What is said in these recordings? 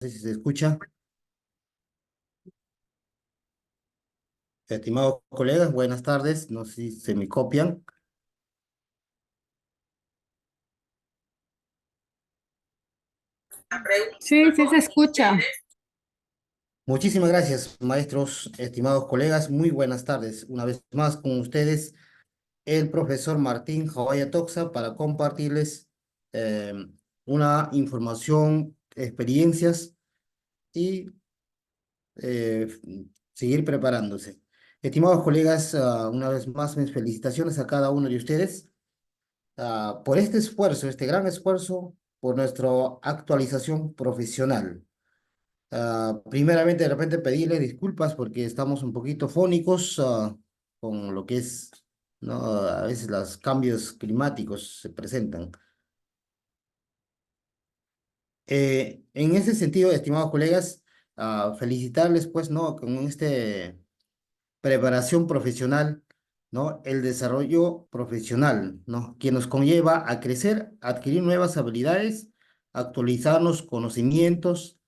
Sé si se escucha. Estimados colegas, buenas tardes. No sé si se me copian. Sí, sí se escucha. Muchísimas gracias, maestros, estimados colegas. Muy buenas tardes. Una vez más con ustedes, el profesor Martín Jawaya Toxa para compartirles eh, una información, experiencias y eh, seguir preparándose. Estimados colegas, una vez más mis felicitaciones a cada uno de ustedes por este esfuerzo, este gran esfuerzo por nuestra actualización profesional. Primeramente, de repente pedirle disculpas porque estamos un poquito fónicos con lo que es, ¿no? A veces los cambios climáticos se presentan. En ese sentido, estimados colegas, felicitarles pues, ¿no? Con este preparación profesional, ¿no? El desarrollo profesional, ¿no? Que nos conlleva a crecer, a adquirir nuevas habilidades, actualizarnos conocimientos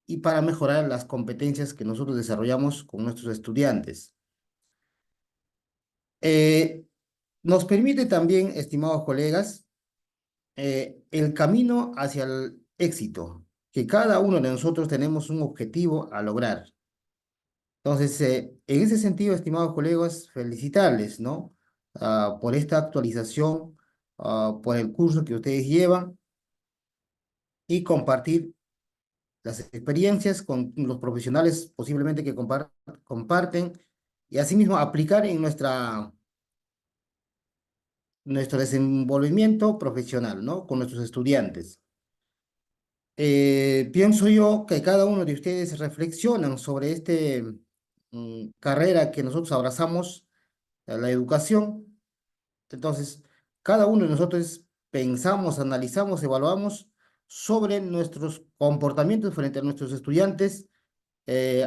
y para mejorar las competencias que nosotros desarrollamos con nuestros estudiantes. Eh, Nos permite también, estimados colegas, el camino hacia el éxito, que cada uno de nosotros tenemos un objetivo a lograr. Entonces, en ese sentido, estimados colegas, felicitarles, ¿no? Por esta actualización, por el curso que ustedes llevan y compartir las experiencias con los profesionales posiblemente que comparten y asimismo aplicar en nuestro desenvolvimiento profesional, ¿no? Con nuestros estudiantes. Pienso yo que cada uno de ustedes reflexionan sobre este carrera que nosotros abrazamos, la educación. Entonces, cada uno de nosotros pensamos, analizamos, evaluamos sobre nuestros comportamientos frente a nuestros estudiantes,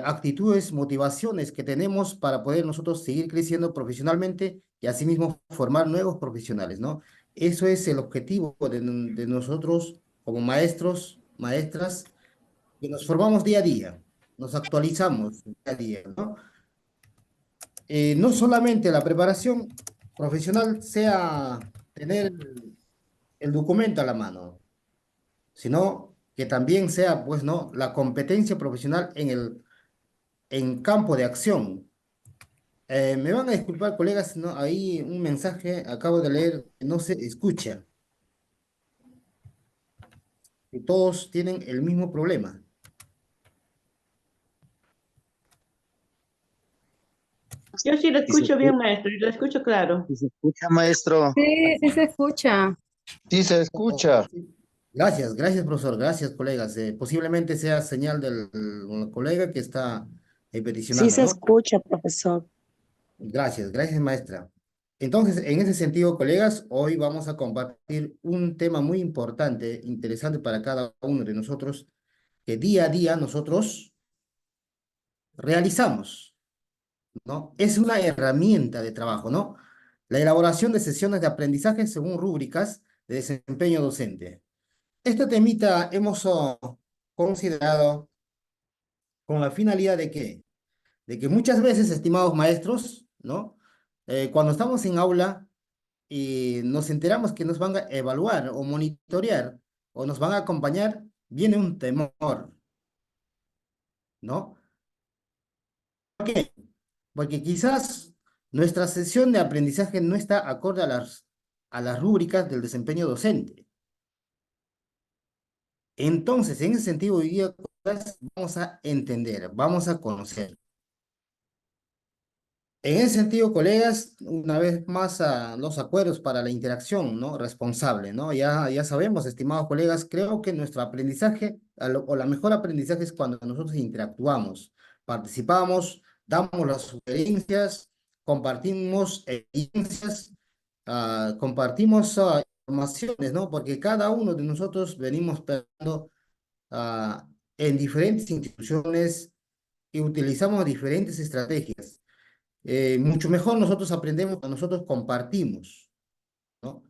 actitudes, motivaciones que tenemos para poder nosotros seguir creciendo profesionalmente y asimismo formar nuevos profesionales, ¿no? Eso es el objetivo de nosotros como maestros, maestras, que nos formamos día a día, nos actualizamos día a día, ¿no? No solamente la preparación profesional sea tener el documento a la mano, sino que también sea, pues, ¿no? La competencia profesional en campo de acción. Me van a disculpar, colegas, ¿no? Ahí un mensaje acabo de leer, que no se escucha, y todos tienen el mismo problema. Yo sí lo Si se escucho bien, escucha, maestro, y lo escucho claro. si se escucha, maestro. Sí, sí se escucha. Sí se Oh, escucha. sí. Gracias, gracias, profesor, gracias, colegas. Posiblemente sea señal del colega que está Sí peticionando, se ¿no? escucha, profesor. Gracias, gracias, maestra. Entonces, en ese sentido, colegas, hoy vamos a compartir un tema muy importante, interesante para cada uno de nosotros, que día a día nosotros realizamos, ¿no? Es una herramienta de trabajo, ¿no? La elaboración de sesiones de aprendizaje según rúbricas de desempeño docente. Este temita hemos considerado con la finalidad de que muchas veces, estimados maestros, ¿no? Cuando estamos en aula y nos enteramos que nos van a evaluar o monitorear o nos van a acompañar, viene un temor, ¿no? ¿Por qué? Porque quizás nuestra sesión de aprendizaje no está acorde a las rúbricas del desempeño docente. Entonces, en ese sentido, hoy día vamos a entender, vamos a conocer. En ese sentido, colegas, una vez más los acuerdos para la interacción, ¿no? Responsable, ¿no? Ya sabemos, estimados colegas, creo que nuestro aprendizaje, o la mejor aprendizaje es cuando nosotros interactuamos, participamos, damos las sugerencias, compartimos experiencias, compartimos informaciones, ¿no? Porque cada uno de nosotros venimos pegando en diferentes instituciones y utilizamos diferentes estrategias. Mucho mejor nosotros aprendemos cuando nosotros compartimos, ¿no?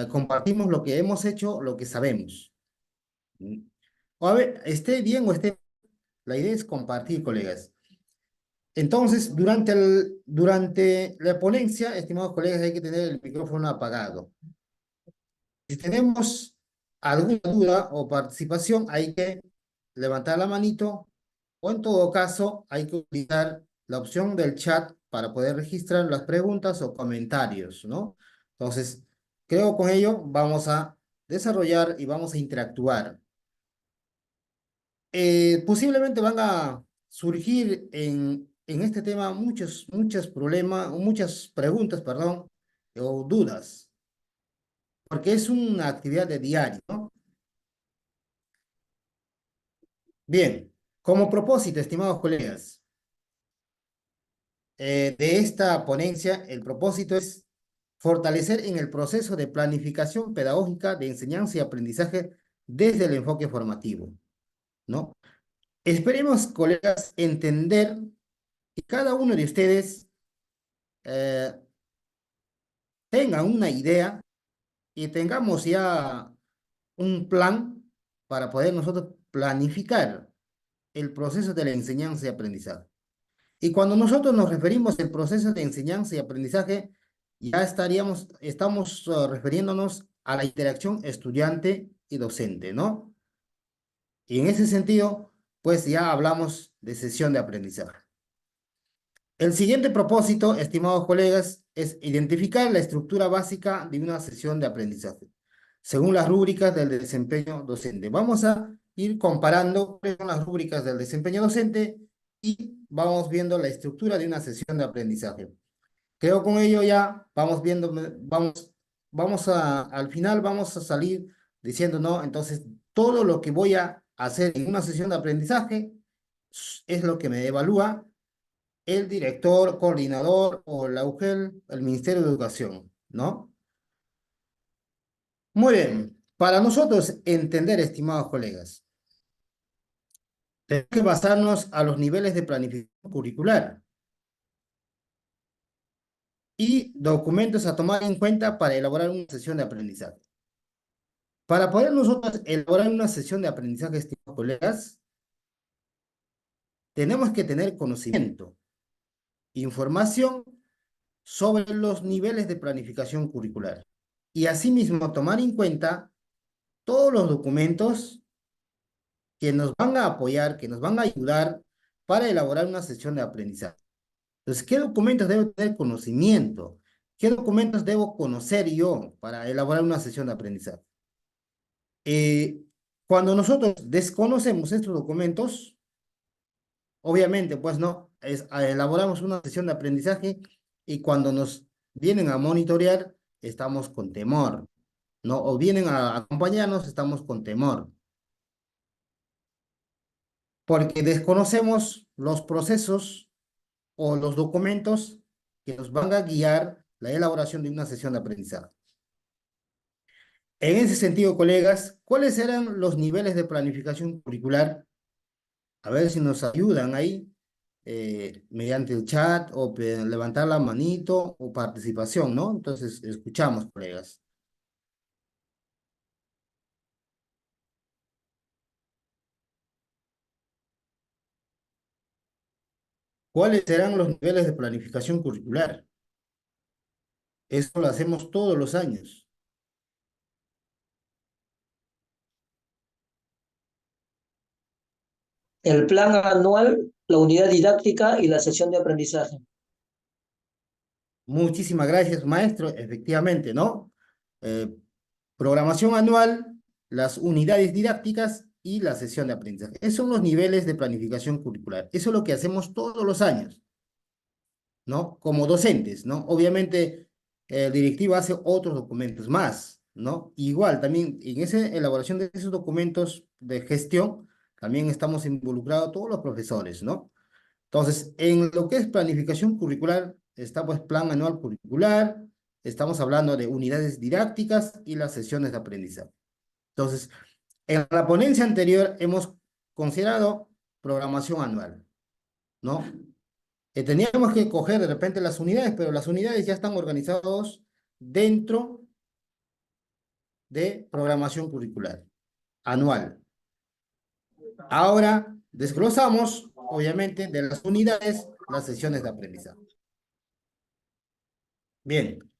Compartimos lo que hemos hecho, lo que sabemos. ¿Mm? O a ver, esté bien o esté... La idea es compartir, colegas. Entonces, durante la ponencia, estimados colegas, hay que tener el micrófono apagado. Si tenemos alguna duda o participación, hay que levantar la manito o en todo caso hay que utilizar la opción del chat para poder registrar las preguntas o comentarios, ¿no? Entonces, creo con ello vamos a desarrollar y vamos a interactuar. Posiblemente van a surgir en este tema muchos problemas, muchas preguntas, perdón, o dudas, porque es una actividad de diario, ¿no? Bien, como propósito, estimados colegas, de esta ponencia, el propósito es fortalecer en el proceso de planificación pedagógica de enseñanza y aprendizaje desde el enfoque formativo, ¿no? Esperemos, colegas, entender que cada uno de ustedes eh, tenga una idea y tengamos ya un plan para poder nosotros planificar el proceso de la enseñanza y aprendizaje. Y cuando nosotros nos referimos al proceso de enseñanza y aprendizaje, ya estamos refiriéndonos a la interacción estudiante y docente, ¿no? Y en ese sentido, pues ya hablamos de sesión de aprendizaje. El siguiente propósito, estimados colegas, es identificar la estructura básica de una sesión de aprendizaje, según las rúbricas del desempeño docente. Vamos a ir comparando con las rúbricas del desempeño docente y vamos viendo la estructura de una sesión de aprendizaje. Creo con ello ya vamos viendo, al final vamos a salir diciendo, no, entonces todo lo que voy a hacer en una sesión de aprendizaje es lo que me evalúa el director, coordinador o la UGEL, el Ministerio de Educación, ¿no? Muy bien, para nosotros entender, estimados colegas, tenemos que basarnos a los niveles de planificación curricular y documentos a tomar en cuenta para elaborar una sesión de aprendizaje. Para poder nosotros elaborar una sesión de aprendizaje, estimados colegas, tenemos que tener conocimiento, información sobre los niveles de planificación curricular y asimismo tomar en cuenta todos los documentos que nos van a apoyar, que nos van a ayudar para elaborar una sesión de aprendizaje. Entonces, ¿qué documentos debo tener conocimiento? ¿Qué documentos debo conocer yo para elaborar una sesión de aprendizaje? Eh, Cuando nosotros desconocemos estos documentos, obviamente, pues no, elaboramos una sesión de aprendizaje y cuando nos vienen a monitorear, estamos con temor, ¿no? O vienen a acompañarnos, estamos con temor. Porque desconocemos los procesos o los documentos que nos van a guiar la elaboración de una sesión de aprendizaje. En ese sentido, colegas, ¿cuáles eran los niveles de planificación curricular? A ver si nos ayudan ahí, mediante el chat o levantar la manito o participación, ¿no? Entonces, escuchamos, colegas. ¿Cuáles serán los niveles de planificación curricular? Esto lo hacemos todos los años. El plan anual, la unidad didáctica y la sesión de aprendizaje. Muchísimas gracias, maestro. Efectivamente, ¿no? Eh, Programación anual, las unidades didácticas y la sesión de aprendizaje. Esos son los niveles de planificación curricular. Eso es lo que hacemos todos los años, ¿no? Como docentes, ¿no? Obviamente, el directivo hace otros documentos más, ¿no? Igual, también en esa elaboración de esos documentos de gestión, también estamos involucrados todos los profesores, ¿no? Entonces, en lo que es planificación curricular, está pues plan anual curricular, estamos hablando de unidades didácticas y las sesiones de aprendizaje. Entonces, en la ponencia anterior hemos considerado programación anual, ¿no? Teníamos que coger de repente las unidades, pero las unidades ya están organizadas dentro de programación curricular anual. Ahora desglosamos, obviamente, de las unidades, las sesiones de aprendizaje. Bien.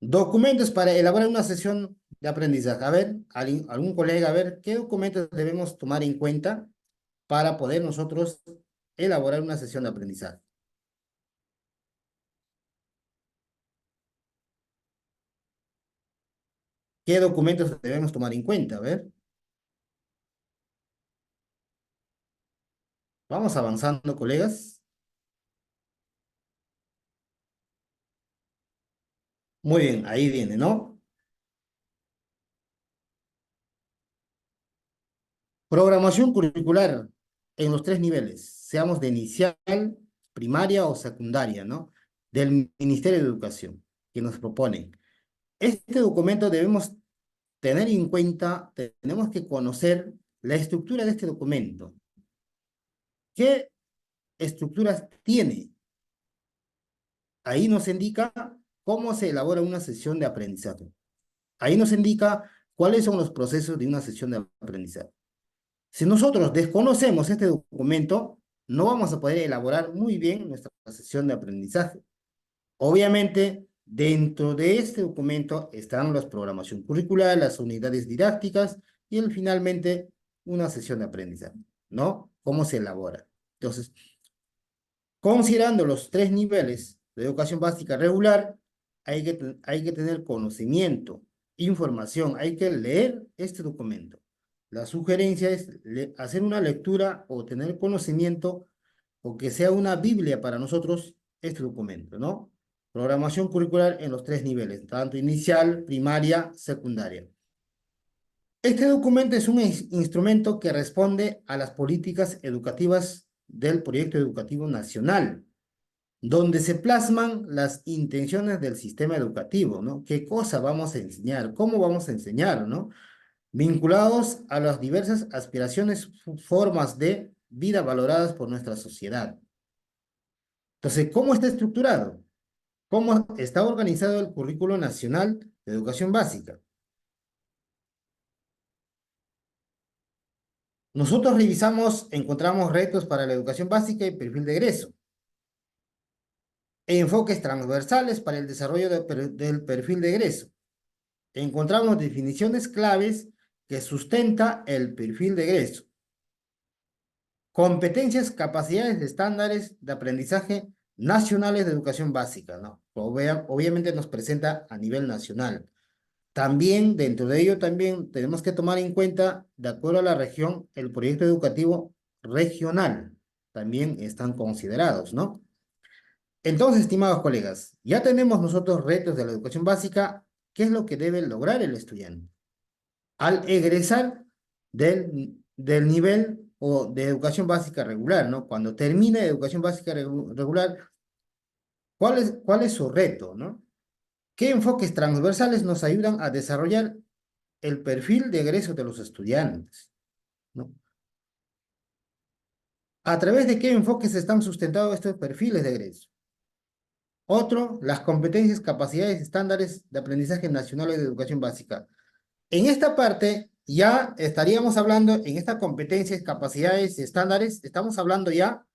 Documentos para elaborar una sesión de aprendizaje. A ver, algún colega, a ver, ¿qué documentos debemos tomar en cuenta para poder nosotros elaborar una sesión de aprendizaje? ¿Qué documentos debemos tomar en cuenta? A ver. Vamos avanzando, colegas. Muy bien, ahí viene, ¿no? Programación curricular en los 3 niveles, seamos de inicial, primaria o secundaria, ¿no? Del Ministerio de Educación, que nos proponen. Este documento debemos tener en cuenta, tenemos que conocer la estructura de este documento. ¿Qué estructuras tiene? Ahí nos indica cómo se elabora una sesión de aprendizaje. Ahí nos indica cuáles son los procesos de una sesión de aprendizaje. Si nosotros desconocemos este documento, no vamos a poder elaborar muy bien nuestra sesión de aprendizaje. Obviamente, dentro de este documento están la programación curricular, las unidades didácticas y finalmente una sesión de aprendizaje, ¿no? ¿Cómo se elabora? Entonces, considerando los 3 niveles de educación básica regular, hay que tener conocimiento, información, hay que leer este documento. La sugerencia es hacer una lectura o tener conocimiento o que sea una Biblia para nosotros este documento, ¿no? Programación curricular en los 3 niveles, tanto inicial, primaria, secundaria. Este documento es un instrumento que responde a las políticas educativas del Proyecto Educativo Nacional, donde se plasman las intenciones del sistema educativo, ¿no? ¿Qué cosa vamos a enseñar? ¿Cómo vamos a enseñar, no? Vinculados a las diversas aspiraciones, formas de vida valoradas por nuestra sociedad. Entonces, ¿cómo está estructurado? ¿Cómo está organizado el Currículo Nacional de Educación Básica? Nosotros revisamos, encontramos retos para la educación básica y perfil de egreso. Enfoques transversales para el desarrollo del perfil de egreso. Encontramos definiciones claves que sustenta el perfil de egreso. Competencias, capacidades, estándares de aprendizaje nacionales de educación básica, ¿no? Obviamente nos presenta a nivel nacional. También, dentro de ello, también tenemos que tomar en cuenta, de acuerdo a la región, el proyecto educativo regional. También están considerados, ¿no? Entonces, estimados colegas, ya tenemos nosotros retos de la educación básica. ¿Qué es lo que debe lograr el estudiante? Al egresar del nivel o de educación básica regular, ¿no? Cuando termine educación básica regular, ¿cuál es su reto, ¿no? ¿Qué enfoques transversales nos ayudan a desarrollar el perfil de egreso de los estudiantes, ¿no? ¿A través de qué enfoques están sustentados estos perfiles de egreso? Otro, las competencias, capacidades, estándares de aprendizaje nacionales de educación básica. En esta parte ya estaríamos hablando, en estas competencias, capacidades y estándares, estamos hablando ya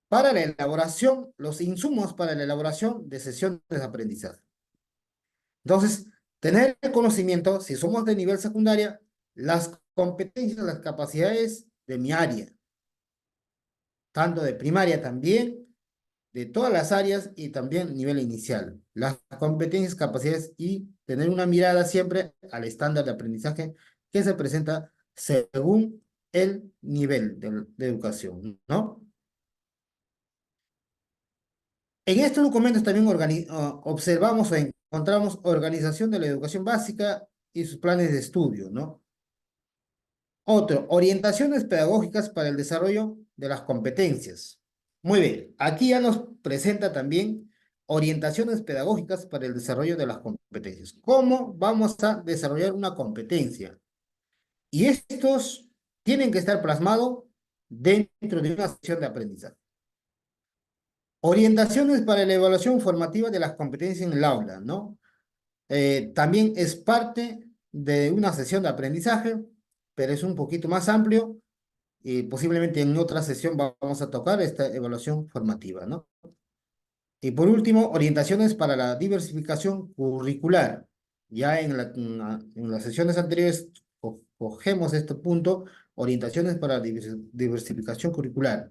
para la elaboración, los insumos para la elaboración de sesiones de aprendizaje. Entonces, tener el conocimiento, si somos de nivel secundaria, las competencias, las capacidades de mi área, tanto de primaria también, de todas las áreas y también nivel inicial. Las competencias, capacidades y tener una mirada siempre al estándar de aprendizaje que se presenta según el nivel de educación, ¿no? En estos documentos también observamos o encontramos organización de la educación básica y sus planes de estudio, ¿no? Otro, orientaciones pedagógicas para el desarrollo de las competencias. Muy bien, aquí ya nos presenta también orientaciones pedagógicas para el desarrollo de las competencias. ¿Cómo vamos a desarrollar una competencia? Y estos tienen que estar plasmados dentro de una sesión de aprendizaje. Orientaciones para la evaluación formativa de las competencias en el aula, ¿no? También es parte de una sesión de aprendizaje. pero es un poquito más amplio y posiblemente en otra sesión vamos a tocar esta evaluación formativa, ¿no? Y por último, orientaciones para la diversificación curricular. Ya en las sesiones anteriores cogemos este punto, orientaciones para la diversificación curricular.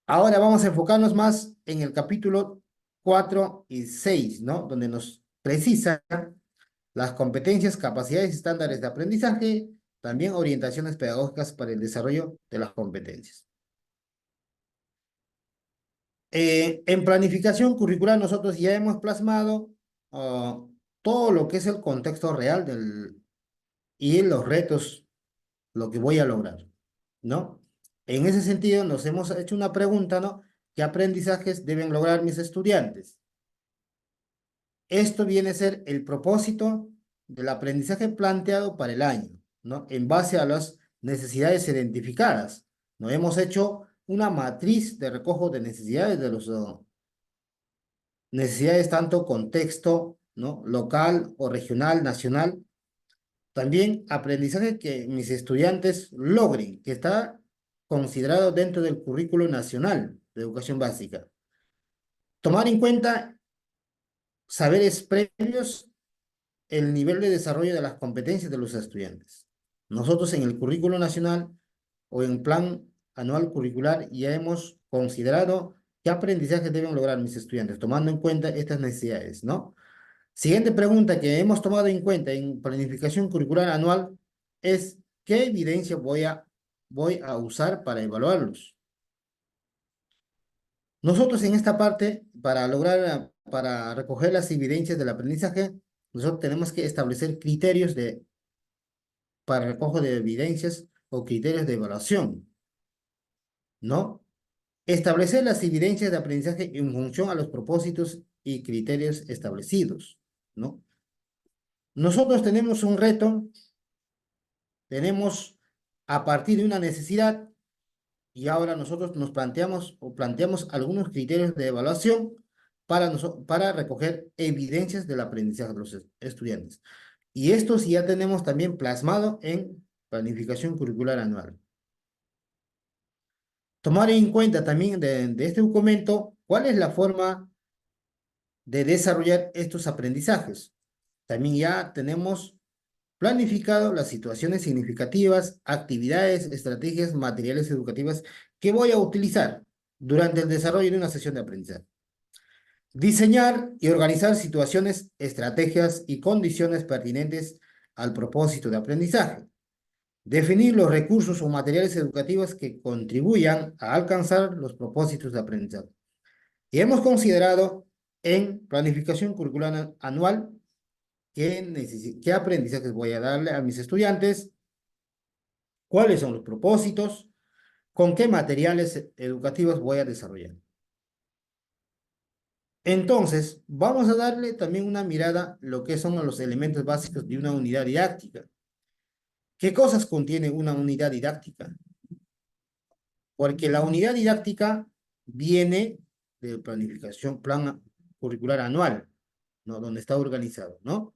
Ahora vamos a enfocarnos más en el capítulo 4 y 6, ¿no? Donde nos precisa las competencias, capacidades y estándares de aprendizaje, también orientaciones pedagógicas para el desarrollo de las competencias. En planificación curricular nosotros ya hemos plasmado todo lo que es el contexto real y los retos, lo que voy a lograr, ¿no? En ese sentido nos hemos hecho una pregunta, ¿no? ¿Qué aprendizajes deben lograr mis estudiantes? Esto viene a ser el propósito del aprendizaje planteado para el año, ¿no? En base a las necesidades identificadas. Nos hemos hecho una matriz de recojo de necesidades de los necesidades tanto contexto, ¿no? Local o regional, nacional. También aprendizaje que mis estudiantes logren, que está considerado dentro del currículo nacional de educación básica. Tomar en cuenta saberes previos, el nivel de desarrollo de las competencias de los estudiantes. Nosotros en el currículo nacional o en plan anual curricular ya hemos considerado qué aprendizaje deben lograr mis estudiantes, tomando en cuenta estas necesidades, ¿no? Siguiente pregunta que hemos tomado en cuenta en planificación curricular anual es ¿qué evidencia voy a usar para evaluarlos? Nosotros en esta parte, para recoger las evidencias del aprendizaje, nosotros tenemos que establecer criterios para recojo de evidencias o criterios de evaluación, ¿no? Establecer las evidencias de aprendizaje en función a los propósitos y criterios establecidos, ¿no? Nosotros tenemos un reto, tenemos a partir de una necesidad y ahora nosotros nos planteamos algunos criterios de evaluación para recoger evidencias del aprendizaje de los estudiantes. Y estos ya tenemos también plasmado en planificación curricular anual. Tomar en cuenta también de este documento cuál es la forma de desarrollar estos aprendizajes. También ya tenemos planificado las situaciones significativas, actividades, estrategias, materiales educativas que voy a utilizar durante el desarrollo de una sesión de aprendizaje. Diseñar y organizar situaciones, estrategias y condiciones pertinentes al propósito de aprendizaje. Definir los recursos o materiales educativos que contribuyan a alcanzar los propósitos de aprendizaje. Y hemos considerado en planificación curricular anual qué aprendizajes voy a darle a mis estudiantes, cuáles son los propósitos, con qué materiales educativos voy a desarrollar. Entonces, vamos a darle también una mirada a lo que son los elementos básicos de una unidad didáctica. ¿Qué cosas contiene una unidad didáctica? Porque la unidad didáctica viene de planificación, plan curricular anual, ¿no? Donde está organizado, ¿no?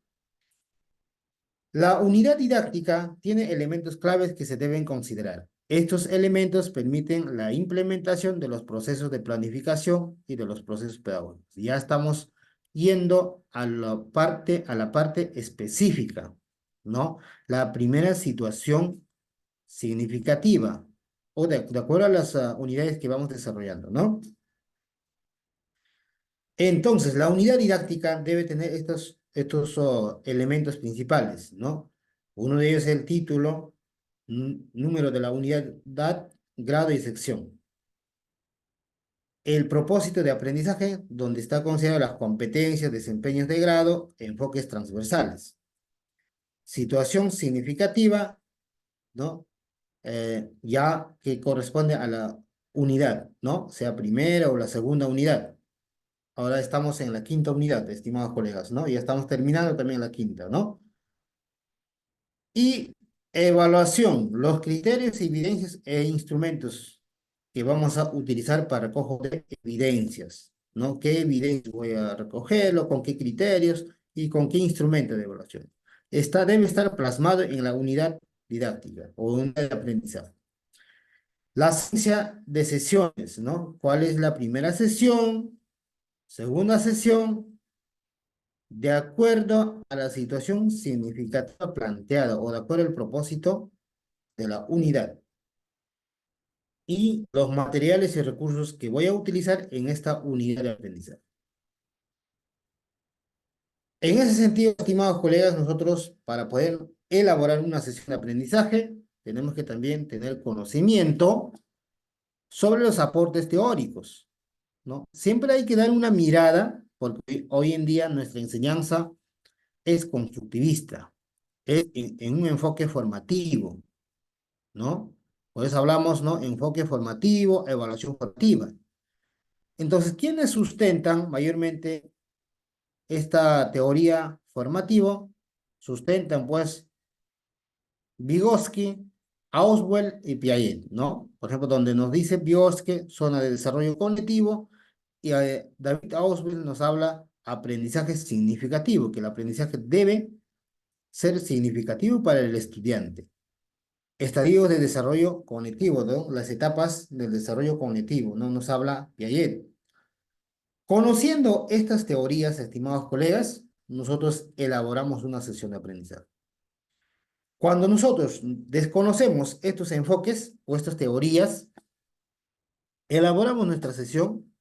La unidad didáctica tiene elementos claves que se deben considerar. Estos elementos permiten la implementación de los procesos de planificación y de los procesos pedagógicos. Ya estamos yendo a la parte específica, ¿no? La primera situación significativa o de acuerdo a las unidades que vamos desarrollando, ¿no? Entonces, la unidad didáctica debe tener estos elementos principales, ¿no? Uno de ellos es el título, número de la unidad, grado y sección. El propósito de aprendizaje, donde está considerado las competencias, desempeños de grado, enfoques transversales. Situación significativa, ¿no? Ya que corresponde a la unidad, ¿no? Sea primera o la segunda unidad. Ahora estamos en la quinta unidad, estimados colegas, ¿no? Ya estamos terminando también la quinta, ¿no? Y evaluación, los criterios, evidencias e instrumentos que vamos a utilizar para recoger evidencias, ¿no? ¿Qué evidencias voy a recogerlo? ¿Con qué criterios? ¿Y con qué instrumento de evaluación? Debe estar plasmado en la unidad didáctica o unidad de aprendizaje. La secuencia de sesiones, ¿no? ¿Cuál es la primera sesión? Segunda sesión, de acuerdo a la situación significativa planteada o de acuerdo al propósito de la unidad. Y los materiales y recursos que voy a utilizar en esta unidad de aprendizaje. En ese sentido, estimados colegas, nosotros para poder elaborar una sesión de aprendizaje, tenemos que también tener conocimiento sobre los aportes teóricos, ¿no? Siempre hay que dar una mirada, porque hoy en día nuestra enseñanza es constructivista, es en un enfoque formativo, ¿no? Por eso hablamos, ¿no? Enfoque formativo, evaluación formativa. Entonces, ¿quiénes sustentan mayormente esta teoría formativa? Sustentan, pues, Vygotsky, Ausubel y Piaget, ¿no? Por ejemplo, donde nos dice Vygotsky, zona de desarrollo cognitivo, y David Ausubel nos habla aprendizaje significativo, que el aprendizaje debe ser significativo para el estudiante. Estadios de desarrollo cognitivo, ¿no? Las etapas del desarrollo cognitivo, ¿no? Nos habla Piaget. Conociendo estas teorías, estimados colegas, nosotros elaboramos una sesión de aprendizaje. Cuando nosotros desconocemos estos enfoques o estas teorías, elaboramos nuestra sesión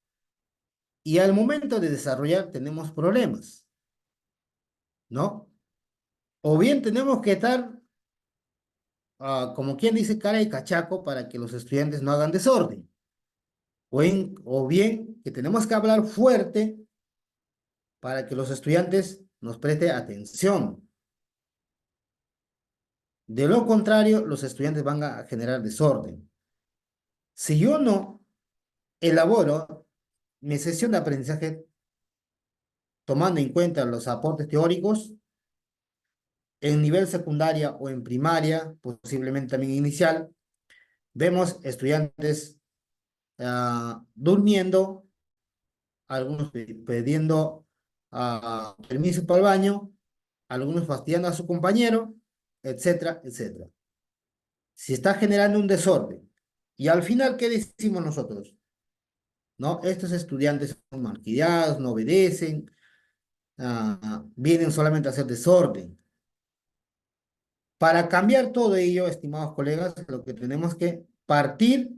y al momento de desarrollar tenemos problemas, ¿no? O bien tenemos que estar, como quien dice, cara y cachaco para que los estudiantes no hagan desorden. O bien que tenemos que hablar fuerte para que los estudiantes nos presten atención. De lo contrario, los estudiantes van a generar desorden. Si yo no elaboro mi sesión de aprendizaje tomando en cuenta los aportes teóricos, en nivel secundaria o en primaria, posiblemente también inicial, vemos estudiantes durmiendo, algunos pidiendo permiso para el baño, algunos fastidiando a su compañero, etcétera, etcétera. Se está generando un desorden. Y al final, ¿qué decimos nosotros? ¿No? Estos estudiantes son malcriados, no obedecen, vienen solamente a hacer desorden. Para cambiar todo ello, estimados colegas, lo que tenemos que partir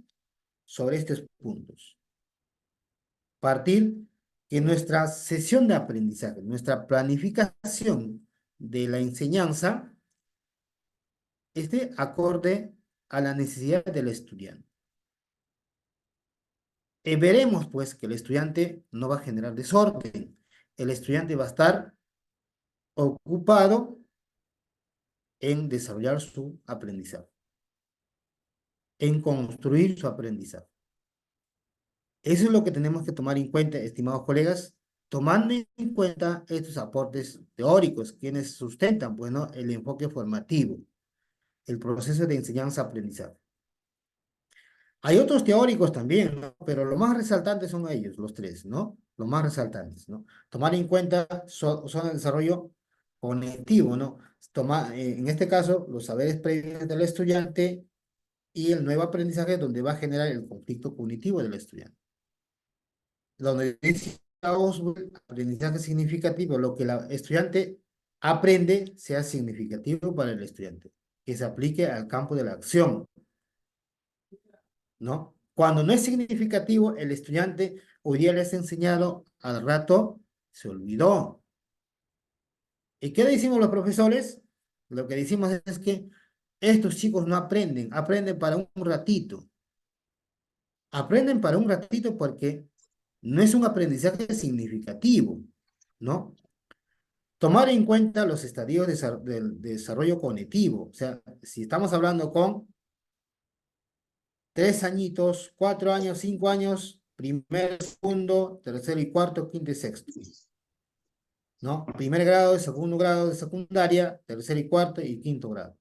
sobre estos puntos. Partir que nuestra sesión de aprendizaje, nuestra planificación de la enseñanza esté acorde a la necesidad del estudiante. Veremos pues que el estudiante no va a generar desorden. El estudiante va a estar ocupado en desarrollar su aprendizaje, en construir su aprendizaje. Eso es lo que tenemos que tomar en cuenta, estimados colegas, tomando en cuenta estos aportes teóricos, quienes sustentan, bueno, el enfoque formativo, el proceso de enseñanza-aprendizaje. Hay otros teóricos también, ¿no? Pero lo más resaltantes son ellos, los tres, ¿no? Los más resaltantes, ¿no? Tomar en cuenta son el desarrollo cognitivo, ¿no? En este caso, los saberes previos del estudiante y el nuevo aprendizaje donde va a generar el conflicto cognitivo del estudiante. Donde dice aprendizaje significativo, lo que el estudiante aprende sea significativo para el estudiante, que se aplique al campo de la acción, ¿no? Cuando no es significativo, el estudiante hoy día les ha enseñado, al rato se olvidó. ¿Y qué decimos los profesores? Lo que decimos es que estos chicos no aprenden, aprenden para un ratito. Aprenden para un ratito porque no es un aprendizaje significativo, ¿no? Tomar en cuenta los estadios del desarrollo cognitivo. O sea, si estamos hablando con 3 añitos, 4 años, 5 años, primero, segundo, tercero y cuarto, quinto y sexto, ¿no? Primer grado, segundo grado de secundaria, tercer y cuarto y quinto grado.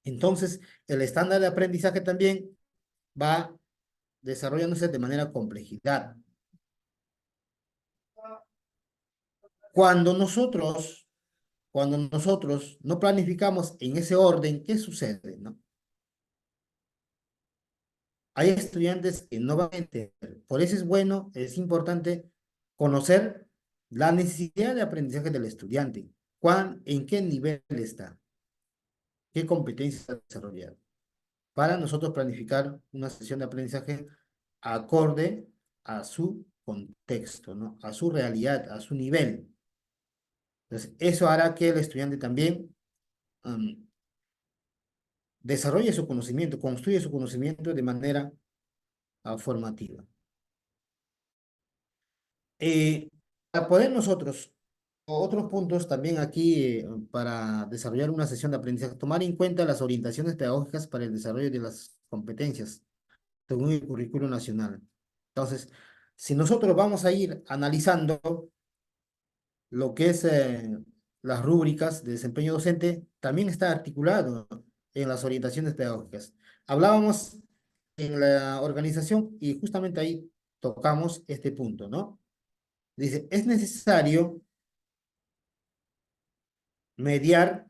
Entonces, el estándar de aprendizaje también va desarrollándose de manera complejidad. Cuando nosotros cuando nosotros no planificamos en ese orden, ¿qué sucede, no? Hay estudiantes que no van a entender. Por eso es bueno, es importante conocer la necesidad de aprendizaje del estudiante. ¿En qué nivel está? ¿Qué competencias ha desarrollado? Para nosotros planificar una sesión de aprendizaje acorde a su contexto, ¿no? A su realidad, a su nivel. Entonces, eso hará que el estudiante también desarrolle su conocimiento, construye su conocimiento de manera formativa. Para poder nosotros, otros puntos también aquí para desarrollar una sesión de aprendizaje, tomar en cuenta las orientaciones pedagógicas para el desarrollo de las competencias según el currículo nacional. Entonces, si nosotros vamos a ir analizando lo que es las rúbricas de desempeño docente, también está articulado en las orientaciones pedagógicas. Hablábamos en la organización y justamente ahí tocamos este punto, ¿no? Dice, es necesario mediar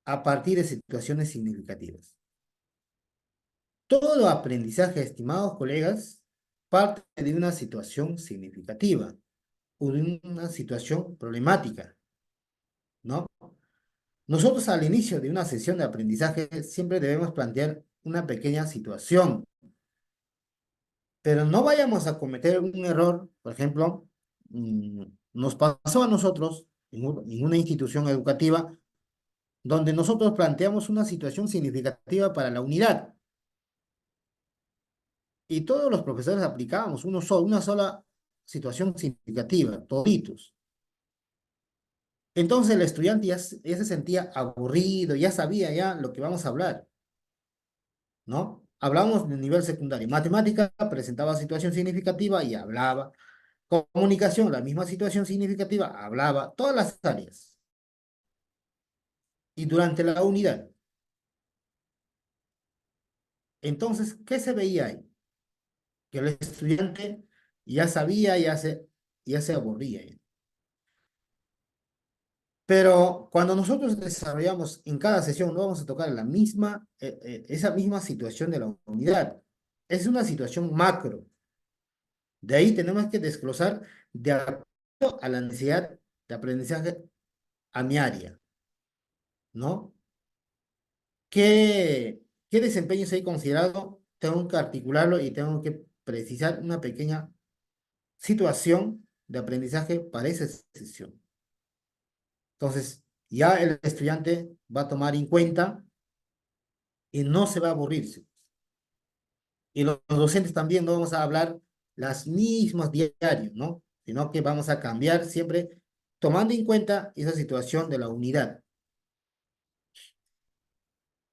a partir de situaciones significativas. Todo aprendizaje, estimados colegas, parte de una situación significativa o de una situación problemática, ¿no? Nosotros al inicio de una sesión de aprendizaje siempre debemos plantear una pequeña situación, pero no vayamos a cometer un error. Por ejemplo, nos pasó a nosotros en una institución educativa donde nosotros planteamos una situación significativa para la unidad y todos los profesores aplicábamos una sola situación significativa, toditos. Entonces el estudiante ya se sentía aburrido, ya sabía ya lo que vamos a hablar, ¿no? Hablamos de nivel secundario. Matemática presentaba situación significativa y hablaba. Comunicación, la misma situación significativa, hablaba. Todas las áreas. Y durante la unidad. Entonces, ¿qué se veía ahí? Que el estudiante ya sabía, ya se aburría. Pero cuando nosotros desarrollamos en cada sesión, no vamos a tocar esa misma situación de la unidad. Es una situación macro. De ahí tenemos que desglosar de acuerdo a la necesidad de aprendizaje a mi área, ¿no? ¿Qué desempeños he considerado? Tengo que articularlo y tengo que precisar una pequeña situación de aprendizaje para esa sesión. Entonces, ya el estudiante va a tomar en cuenta y no se va a aburrirse. Y los docentes también no vamos a hablar las mismas diarios, ¿no? Sino que vamos a cambiar siempre tomando en cuenta esa situación de la unidad.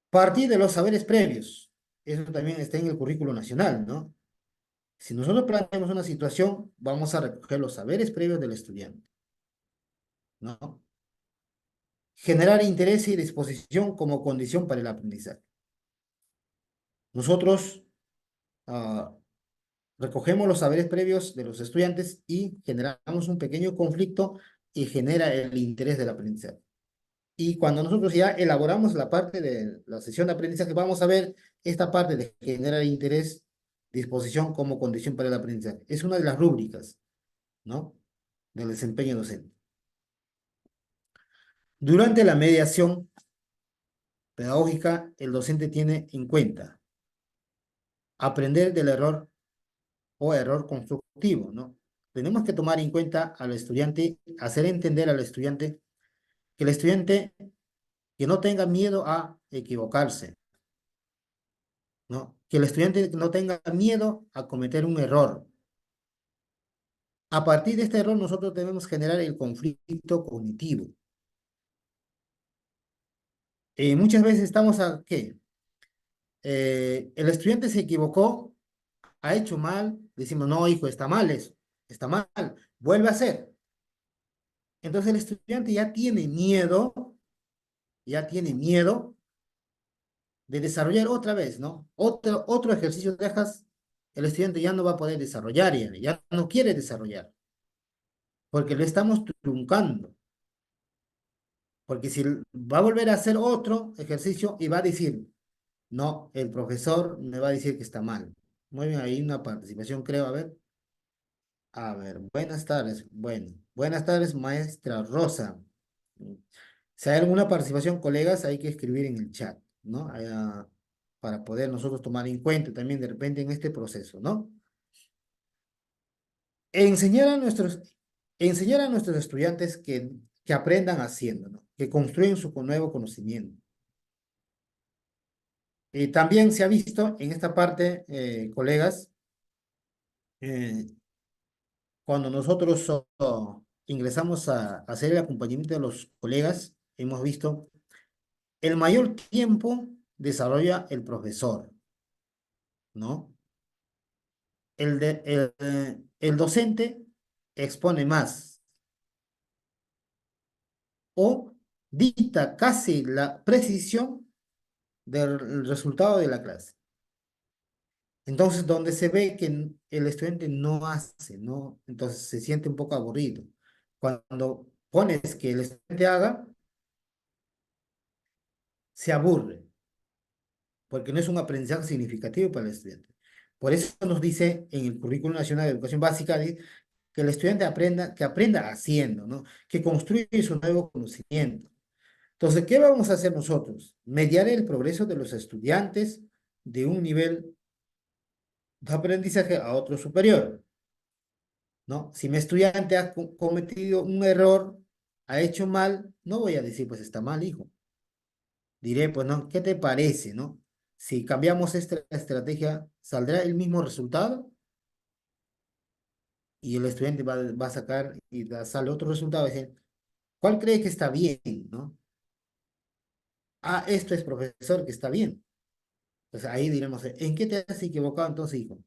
Partir de los saberes previos. Eso también está en el currículo nacional, ¿no? Si nosotros planteamos una situación, vamos a recoger los saberes previos del estudiante, ¿no? Generar interés y disposición como condición para el aprendizaje. Nosotros recogemos los saberes previos de los estudiantes y generamos un pequeño conflicto y genera el interés del aprendizaje. Y cuando nosotros ya elaboramos la parte de la sesión de aprendizaje, vamos a ver esta parte de generar interés, disposición como condición para el aprendizaje. Es una de las rúbricas, ¿no? Del desempeño docente. Durante la mediación pedagógica, el docente tiene en cuenta aprender del error o error constructivo, ¿no? Tenemos que tomar en cuenta al estudiante, hacer entender al estudiante que el estudiante que no tenga miedo a equivocarse, ¿no? Que el estudiante no tenga miedo a cometer un error. A partir de este error nosotros debemos generar el conflicto cognitivo. Muchas veces estamos a, ¿qué? El estudiante se equivocó, ha hecho mal, decimos, no, hijo, está mal eso, está mal, vuelve a hacer. Entonces el estudiante ya tiene miedo de desarrollar otra vez, ¿no? Otro ejercicio dejas, el estudiante ya no va a poder desarrollar, ya no quiere desarrollar, porque lo estamos truncando. Porque si va a volver a hacer otro ejercicio y va a decir, no, el profesor me va a decir que está mal. Muy bien, hay una participación, creo. A ver, buenas tardes. Bueno, buenas tardes, maestra Rosa. Si hay alguna participación, colegas, hay que escribir en el chat, ¿no? Para poder nosotros tomar en cuenta también de repente en este proceso, ¿no? Enseñar a nuestros, enseñar a nuestros estudiantes que aprendan haciendo, ¿no? Que construyen su nuevo conocimiento. También se ha visto en esta parte, colegas, eh, cuando nosotros ingresamos a hacer el acompañamiento de los colegas, hemos visto el mayor tiempo desarrolla el profesor, ¿no? El docente expone más o dicta casi la precisión del resultado de la clase. Entonces, donde se ve que el estudiante no hace, ¿no? Entonces se siente un poco aburrido. Cuando pones que el estudiante haga, se aburre, porque no es un aprendizaje significativo para el estudiante. Por eso nos dice en el Currículo Nacional de Educación Básica que el estudiante aprenda, que aprenda haciendo, ¿no? Que construya su nuevo conocimiento. Entonces, ¿qué vamos a hacer nosotros? Mediar el progreso de los estudiantes de un nivel de aprendizaje a otro superior, ¿no? Si mi estudiante ha cometido un error, ha hecho mal, no voy a decir, pues está mal, hijo. Diré, pues, ¿no? ¿Qué te parece, no? Si cambiamos esta estrategia, ¿saldrá el mismo resultado? Y el estudiante va a sacar y sale otro resultado. Es decir, ¿cuál cree que está bien, no? Ah, esto es profesor, que está bien. Entonces ahí diremos, ¿en qué te has equivocado entonces, hijo?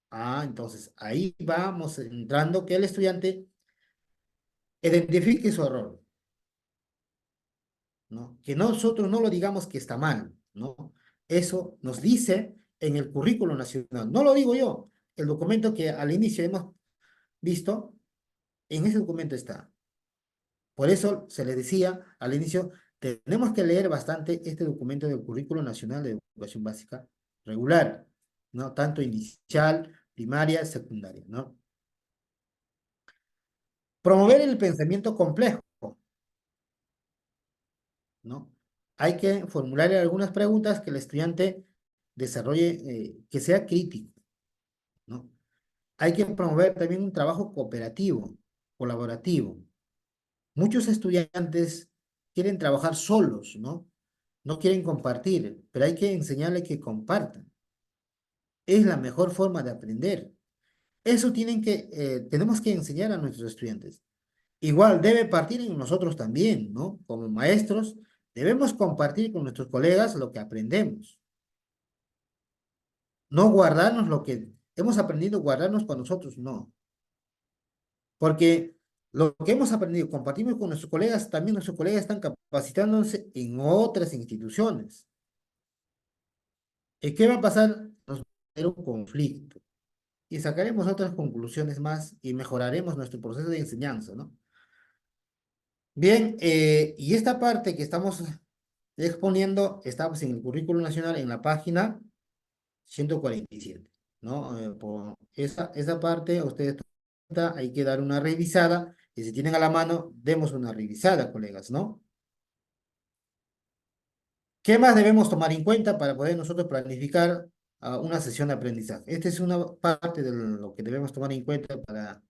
Ah, entonces ahí vamos entrando que el estudiante identifique su error, ¿no? Que nosotros no lo digamos que está mal, ¿no? Eso nos dice en el currículo nacional. No lo digo yo. El documento que al inicio hemos visto, en ese documento está. Por eso se les decía al inicio, tenemos que leer bastante este documento del Currículo Nacional de Educación Básica regular, ¿no? Tanto inicial, primaria, secundaria, ¿no? Promover el pensamiento complejo, ¿no? Hay que formular algunas preguntas que el estudiante desarrolle, que sea crítico, ¿no? Hay que promover también un trabajo cooperativo, colaborativo. Muchos estudiantes quieren trabajar solos, ¿no? No quieren compartir, pero hay que enseñarles que compartan. Es la mejor forma de aprender. Eso tenemos que enseñar a nuestros estudiantes. Igual debe partir en nosotros también, ¿no? Como maestros, debemos compartir con nuestros colegas lo que aprendemos. No guardarnos lo que hemos aprendido, guardarnos con nosotros, no. Porque lo que hemos aprendido, compartimos con nuestros colegas, también nuestros colegas están capacitándose en otras instituciones. ¿Y qué va a pasar? Nos va a tener un conflicto y sacaremos otras conclusiones más y mejoraremos nuestro proceso de enseñanza, ¿no? Bien, y esta parte que estamos exponiendo, estamos en el Currículo Nacional en la página 147, ¿no? Por esa parte, ustedes hay que dar una revisada y si tienen a la mano, demos una revisada, colegas, ¿no? ¿Qué más debemos tomar en cuenta para poder nosotros planificar una sesión de aprendizaje? Esta es una parte de lo que debemos tomar en cuenta para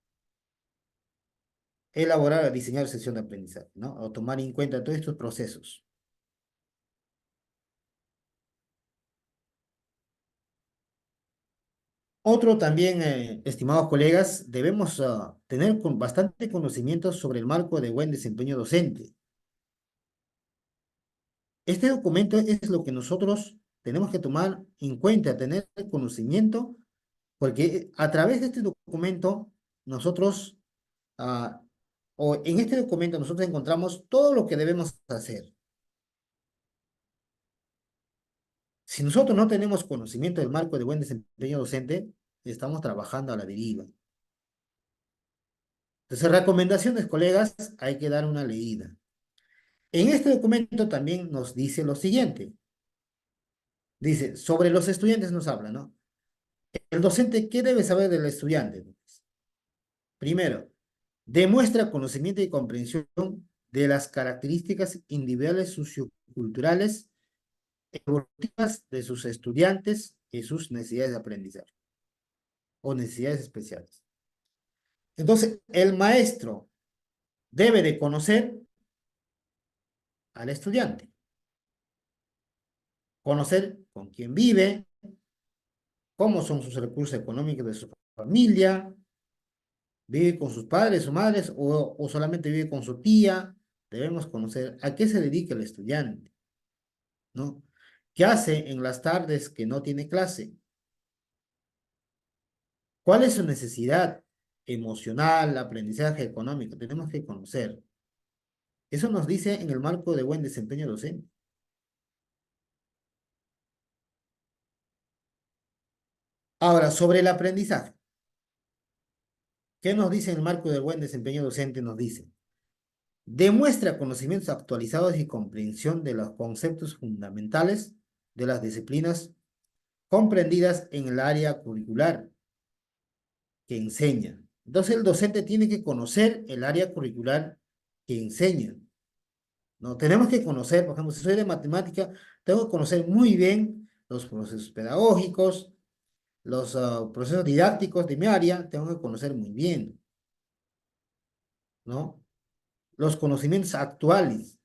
elaborar o diseñar sesión de aprendizaje, ¿no? O tomar en cuenta todos estos procesos. Otro también, estimados colegas, debemos tener bastante conocimiento sobre el marco de buen desempeño docente. Este documento es lo que nosotros tenemos que tomar en cuenta, tener conocimiento, porque a través de este documento nosotros, ah, o en este documento nosotros encontramos todo lo que debemos hacer. Si nosotros no tenemos conocimiento del marco de buen desempeño docente, estamos trabajando a la deriva. Entonces, recomendaciones, colegas, hay que dar una leída. En este documento también nos dice lo siguiente. Dice, sobre los estudiantes nos habla, ¿no? El docente, ¿qué debe saber del estudiante? Primero, demuestra conocimiento y comprensión de las características individuales socioculturales evolutivas de sus estudiantes y sus necesidades de aprendizaje o necesidades especiales. Entonces, el maestro debe de conocer al estudiante, conocer con quién vive, cómo son sus recursos económicos de su familia, vive con sus padres, sus madres o solamente vive con su tía. Debemos conocer a qué se dedica el estudiante, ¿no? ¿Qué hace en las tardes que no tiene clase? ¿Cuál es su necesidad emocional, aprendizaje económico? Tenemos que conocer. Eso nos dice en el marco de buen desempeño docente. Ahora, sobre el aprendizaje. ¿Qué nos dice en el marco del buen desempeño docente? Nos dice, demuestra conocimientos actualizados y comprensión de los conceptos fundamentales de las disciplinas comprendidas en el área curricular que enseña. Entonces, el docente tiene que conocer el área curricular que enseña. ¿No? Tenemos que conocer, por ejemplo, si soy de matemática, tengo que conocer muy bien los procesos pedagógicos, los procesos didácticos de mi área, tengo que conocer muy bien, ¿no? Los conocimientos actuales.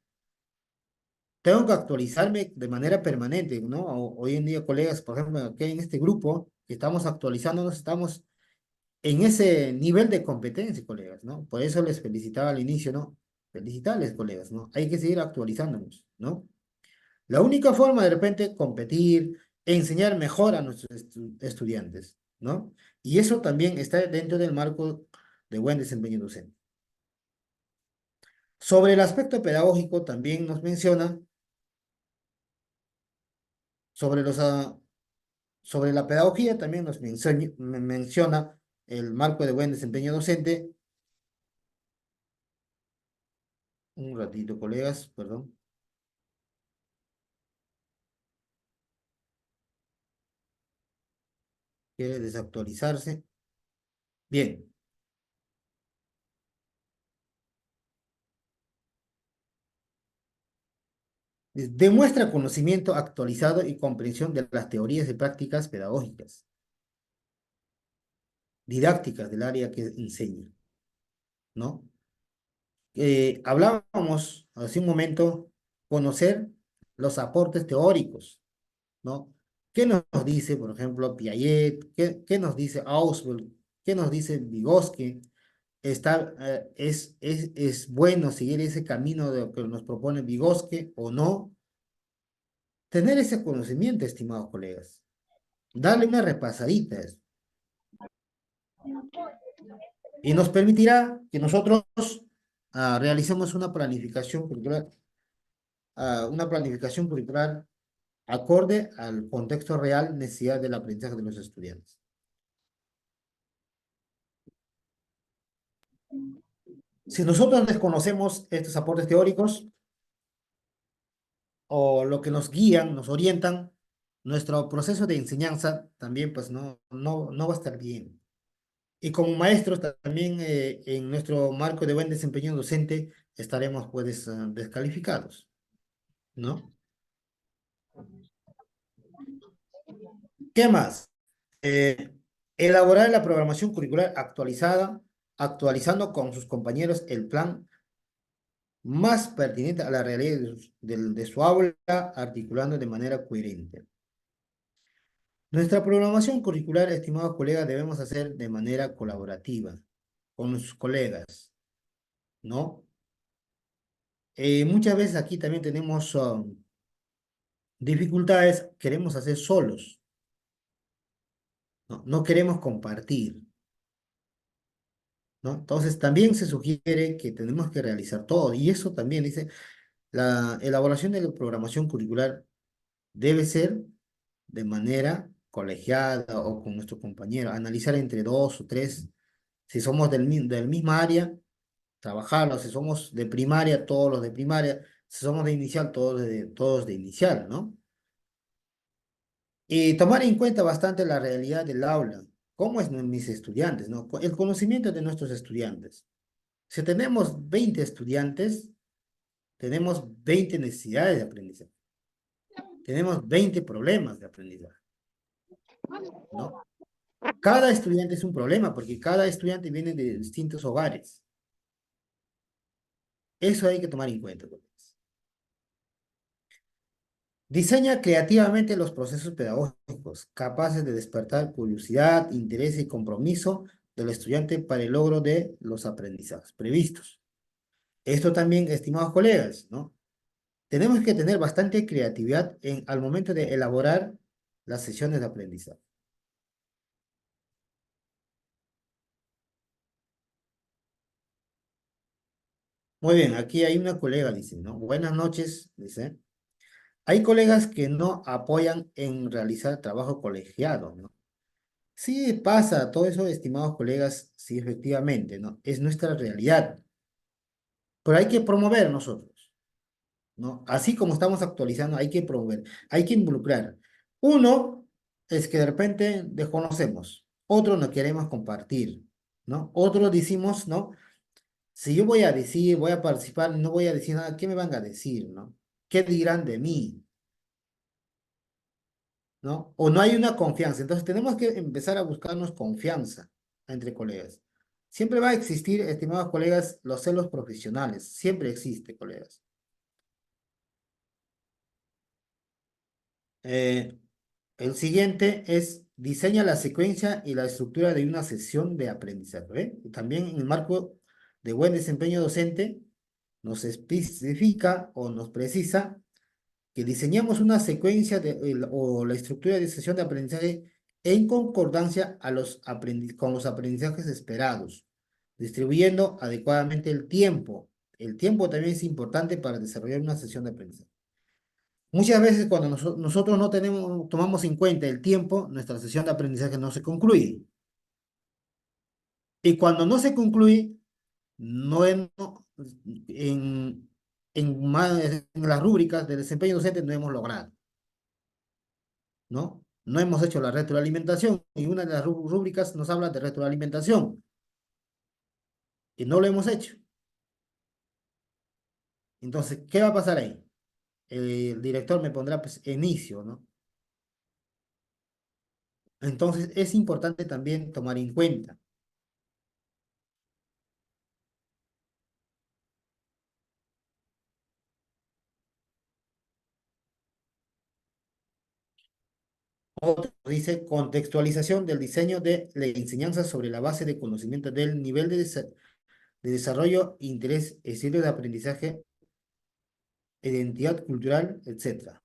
Tengo que actualizarme de manera permanente, ¿no? Hoy en día, colegas, por ejemplo, aquí en este grupo, que estamos actualizándonos, estamos en ese nivel de competencia, colegas, ¿no? Por eso les felicitaba al inicio, ¿no? Felicitarles, colegas, ¿no? Hay que seguir actualizándonos, ¿no? La única forma de repente competir, enseñar mejor a nuestros estudiantes, ¿no? Y eso también está dentro del marco de buen desempeño docente. Sobre el aspecto pedagógico también nos menciona sobre sobre la pedagogía también nos menciona el marco de buen desempeño docente. Un ratito, colegas, perdón. Quiere desactualizarse. Bien. Demuestra conocimiento actualizado y comprensión de las teorías y prácticas pedagógicas, didácticas del área que enseña, ¿no? Hablábamos hace un momento, conocer los aportes teóricos, ¿no? ¿Qué nos dice, por ejemplo, Piaget? ¿Qué nos dice Ausubel? ¿Qué nos dice Vygotsky? ¿Es bueno seguir ese camino de lo que nos propone Vygotsky o no? Tener ese conocimiento, estimados colegas. Darle una repasadita a eso. Y nos permitirá que nosotros realicemos una planificación curricular acorde al contexto real, necesidad del aprendizaje de los estudiantes. Si nosotros desconocemos estos aportes teóricos o lo que nos guían, nos orientan, nuestro proceso de enseñanza también pues no va a estar bien. Y como maestros también en nuestro marco de buen desempeño docente estaremos pues descalificados, ¿no? ¿Qué más? Elaborar la programación curricular actualizada, actualizando con sus compañeros el plan más pertinente a la realidad de su aula, articulando de manera coherente. Nuestra programación curricular, estimados colegas, debemos hacer de manera colaborativa con nuestros colegas, ¿no? Muchas veces aquí también tenemos dificultades, queremos hacer solos, ¿no? No queremos compartir, ¿no? Entonces también se sugiere que tenemos que realizar todo, y eso también dice, la elaboración de la programación curricular debe ser de manera colegiada o con nuestro compañero, analizar entre dos o tres, si somos del misma área, trabajarlo, si somos de primaria, todos los de primaria, Si somos de inicial, todos de inicial, ¿no? Y tomar en cuenta bastante la realidad del aula. ¿Cómo es mis estudiantes, no? El conocimiento de nuestros estudiantes. Si tenemos 20 estudiantes, tenemos 20 necesidades de aprendizaje. Tenemos 20 problemas de aprendizaje, ¿no? Cada estudiante es un problema porque cada estudiante viene de distintos hogares. Eso hay que tomar en cuenta, colegas. Diseña creativamente los procesos pedagógicos capaces de despertar curiosidad, interés y compromiso del estudiante para el logro de los aprendizajes previstos. Esto también, estimados colegas, ¿no? Tenemos que tener bastante creatividad al momento de elaborar las sesiones de aprendizaje. Muy bien, aquí hay una colega, dice, ¿no? Buenas noches, dice. Hay colegas que no apoyan en realizar trabajo colegiado, ¿no? Sí pasa, todo eso, estimados colegas, sí, efectivamente, ¿no? Es nuestra realidad. Pero hay que promover nosotros, ¿no? Así como estamos actualizando, hay que promover, hay que involucrar. Uno es que de repente desconocemos, otro no queremos compartir, ¿no? Otro decimos, ¿no? Si yo voy a decir, voy a participar, no voy a decir nada, ¿qué me van a decir, no? ¿Qué dirán de mí? ¿No? O no hay una confianza. Entonces tenemos que empezar a buscarnos confianza entre colegas. Siempre va a existir, estimados colegas, los celos profesionales. Siempre existe, colegas. Eh, el siguiente es diseña la secuencia y la estructura de una sesión de aprendizaje. ¿Ve? Y también en el marco de buen desempeño docente nos especifica o nos precisa que diseñemos una secuencia o la estructura de sesión de aprendizaje en concordancia con los aprendizajes esperados, distribuyendo adecuadamente el tiempo. El tiempo también es importante para desarrollar una sesión de aprendizaje. Muchas veces cuando nosotros no tomamos en cuenta el tiempo, nuestra sesión de aprendizaje no se concluye. Y cuando no se concluye, no hemos, en, en las rúbricas de desempeño docente no hemos logrado, ¿no? No hemos hecho la retroalimentación y una de las rúbricas nos habla de retroalimentación y no lo hemos hecho. Entonces, ¿qué va a pasar ahí? El director me pondrá pues inicio, ¿no? Entonces, es importante también tomar en cuenta. Otro dice contextualización del diseño de la enseñanza sobre la base de conocimiento del nivel de desarrollo, interés, estilo de aprendizaje, identidad cultural, etcétera.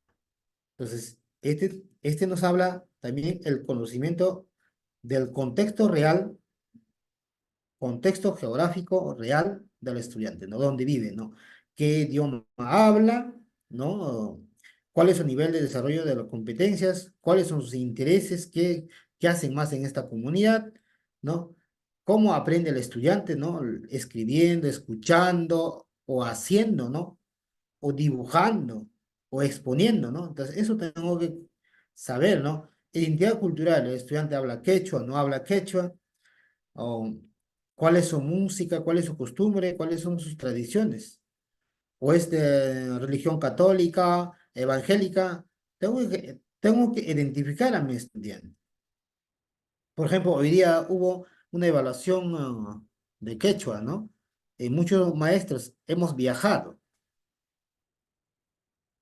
Entonces, este nos habla también el conocimiento del contexto geográfico real del estudiante, ¿no? Dónde vive, ¿no? ¿Qué idioma habla, ¿no? ¿Cuál es su nivel de desarrollo de las competencias? ¿Cuáles son sus intereses? ¿Qué hacen más en esta comunidad? ¿No? ¿Cómo aprende el estudiante, ¿no? Escribiendo, escuchando o haciendo, ¿no? O dibujando o exponiendo, ¿no? Entonces, eso tengo que saber, ¿no? Identidad cultural, el estudiante habla quechua, no habla quechua, o cuál es su música, cuál es su costumbre, cuáles son sus tradiciones, o es de religión católica, evangélica, tengo que identificar a mi estudiante. Por ejemplo, hoy día hubo una evaluación de quechua, ¿no? Muchos maestros hemos viajado.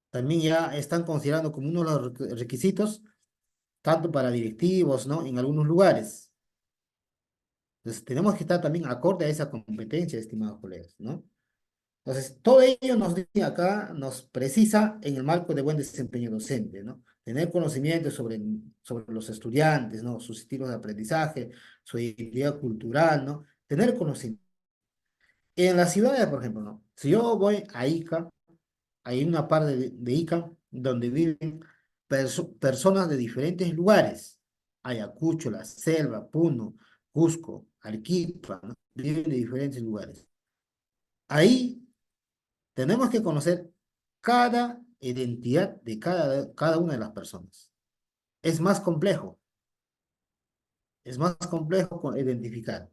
También ya están considerando como uno de los requisitos, tanto para directivos, ¿no? En algunos lugares. Entonces, tenemos que estar también acorde a esa competencia, estimados colegas, ¿no? Entonces, todo ello nos dice acá, nos precisa en el marco de buen desempeño docente, ¿no? Tener conocimiento sobre los estudiantes, ¿no? Sus estilos de aprendizaje, su identidad cultural, ¿no? Tener conocimiento. En las ciudades, por ejemplo, ¿no? Si yo voy a Ica, hay una parte de Ica donde viven personas de diferentes lugares. Ayacucho, La Selva, Puno, Cusco, Arequipa, ¿no? Viven de diferentes lugares. Ahí tenemos que conocer cada identidad de cada una de las personas. Es más complejo. Es más complejo identificar.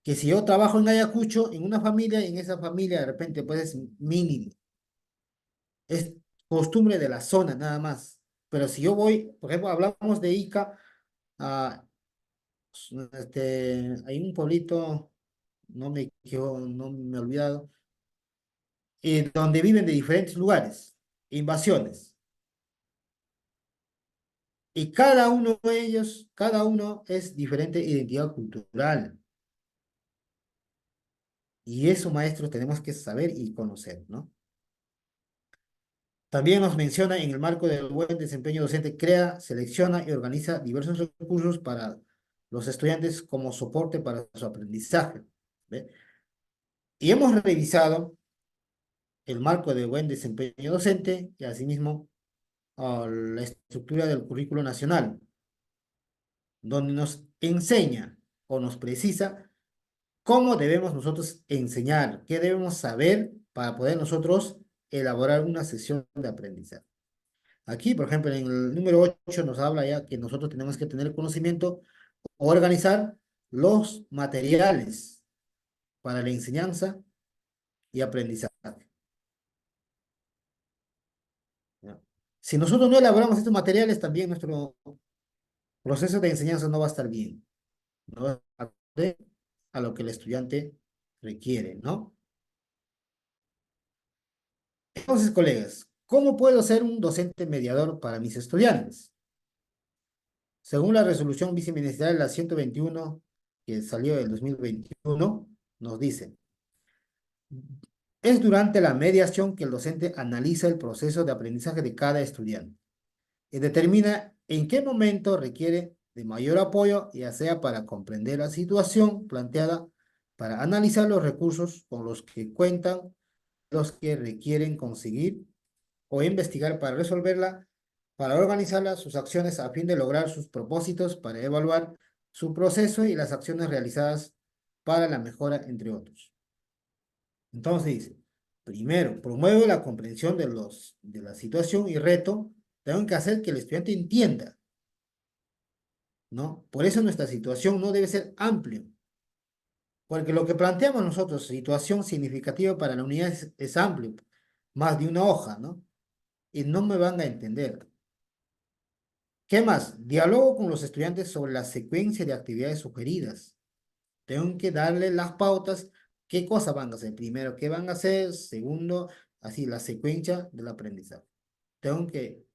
Que si yo trabajo en Ayacucho, en una familia, y en esa familia de repente pues es mínimo. Es costumbre de la zona nada más. Pero si yo voy, por ejemplo, hablamos de Ica, a, hay un pueblito, no me he olvidado, donde viven de diferentes lugares, invasiones. Y cada uno de ellos, cada uno es diferente identidad cultural. Y eso, maestros, tenemos que saber y conocer, ¿no? También nos menciona en el marco del buen desempeño docente, crea, selecciona y organiza diversos recursos para los estudiantes como soporte para su aprendizaje. ¿Ve? Y hemos revisado el marco del buen desempeño docente y asimismo la estructura del currículo nacional, donde nos enseña o nos precisa cómo debemos nosotros enseñar, qué debemos saber para poder nosotros elaborar una sesión de aprendizaje. Aquí, por ejemplo, en el número 8 nos habla ya que nosotros tenemos que tener conocimiento o organizar los materiales para la enseñanza y aprendizaje. ¿Ya? Si nosotros no elaboramos estos materiales, también nuestro proceso de enseñanza no va a estar bien, no va a acorde a lo que el estudiante requiere, ¿no? Entonces, colegas, ¿cómo puedo ser un docente mediador para mis estudiantes? Según la resolución viceministerial la 121 que salió del 2021, nos dice, es durante la mediación que el docente analiza el proceso de aprendizaje de cada estudiante y determina en qué momento requiere de mayor apoyo, ya sea para comprender la situación planteada, para analizar los recursos con los que cuentan, los que requieren conseguir o investigar para resolverla, para organizarla, sus acciones a fin de lograr sus propósitos, para evaluar su proceso y las acciones realizadas para la mejora, entre otros. Entonces dice, primero, promueve la comprensión de la situación y reto. Tengo que hacer que el estudiante entienda, ¿no? Por eso nuestra situación no debe ser amplia, porque lo que planteamos nosotros, situación significativa para la unidad es amplio, más de una hoja, ¿no? Y no me van a entender. ¿Qué más? Diálogo con los estudiantes sobre la secuencia de actividades sugeridas. Tengo que darle las pautas, qué cosas van a hacer. Primero, qué van a hacer. Segundo, así la secuencia del aprendizaje. Tengo que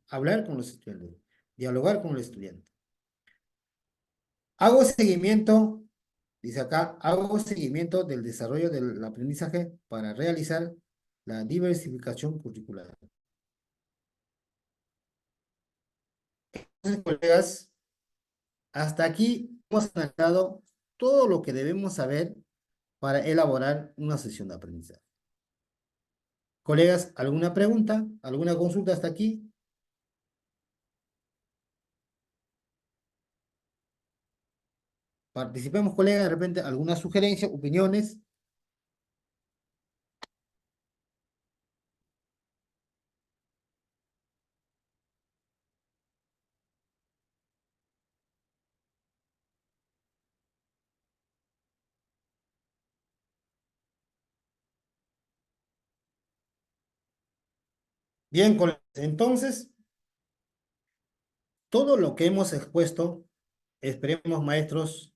hablar con los estudiantes, dialogar con el estudiante. Hago seguimiento, dice acá, hago seguimiento del desarrollo del aprendizaje para realizar la diversificación curricular. Entonces, colegas, hasta aquí hemos analizado todo lo que debemos saber para elaborar una sesión de aprendizaje. Colegas, ¿alguna pregunta? ¿Alguna consulta hasta aquí? Participemos, colegas, de repente alguna sugerencia, opiniones. Bien, colegas, entonces, todo lo que hemos expuesto, esperemos, maestros,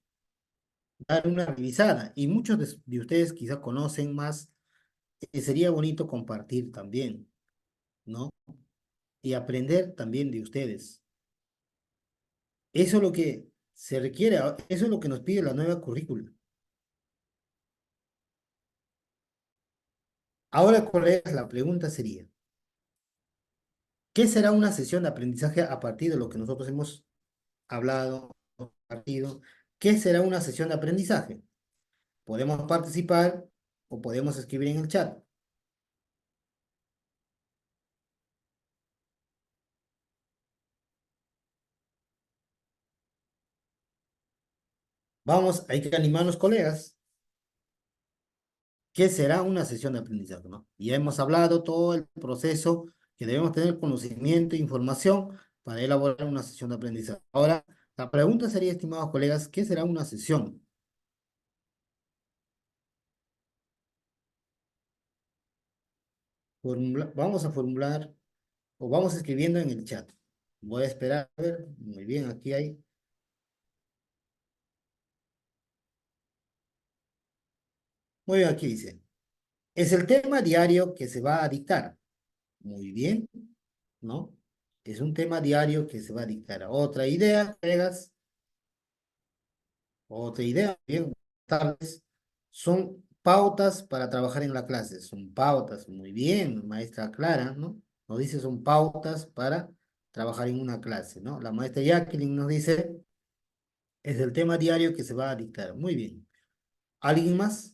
dar una revisada. Y muchos de ustedes quizá conocen más, sería bonito compartir también, ¿no? Y aprender también de ustedes. Eso es lo que se requiere, eso es lo que nos pide la nueva currícula. Ahora, colegas, la pregunta sería, ¿qué será una sesión de aprendizaje a partir de lo que nosotros hemos hablado, compartido? ¿Qué será una sesión de aprendizaje? Podemos participar o podemos escribir en el chat. Vamos, hay que animarnos, colegas. ¿Qué será una sesión de aprendizaje, no? Ya hemos hablado todo el proceso que debemos tener conocimiento e información para elaborar una sesión de aprendizaje. Ahora, la pregunta sería, estimados colegas, ¿qué será una sesión? Vamos a formular o vamos escribiendo en el chat. Voy a esperar, a ver, muy bien, aquí hay. Muy bien, aquí dice. Es el tema diario que se va a dictar. Muy bien, ¿no? Es un tema diario que se va a dictar. Otra idea, colegas. Otra idea, bien, tal vez son pautas para trabajar en la clase. Son pautas, muy bien, maestra Clara, ¿no? Nos dice son pautas para trabajar en una clase, ¿no? La maestra Jacqueline nos dice es el tema diario que se va a dictar. Muy bien. ¿Alguien más?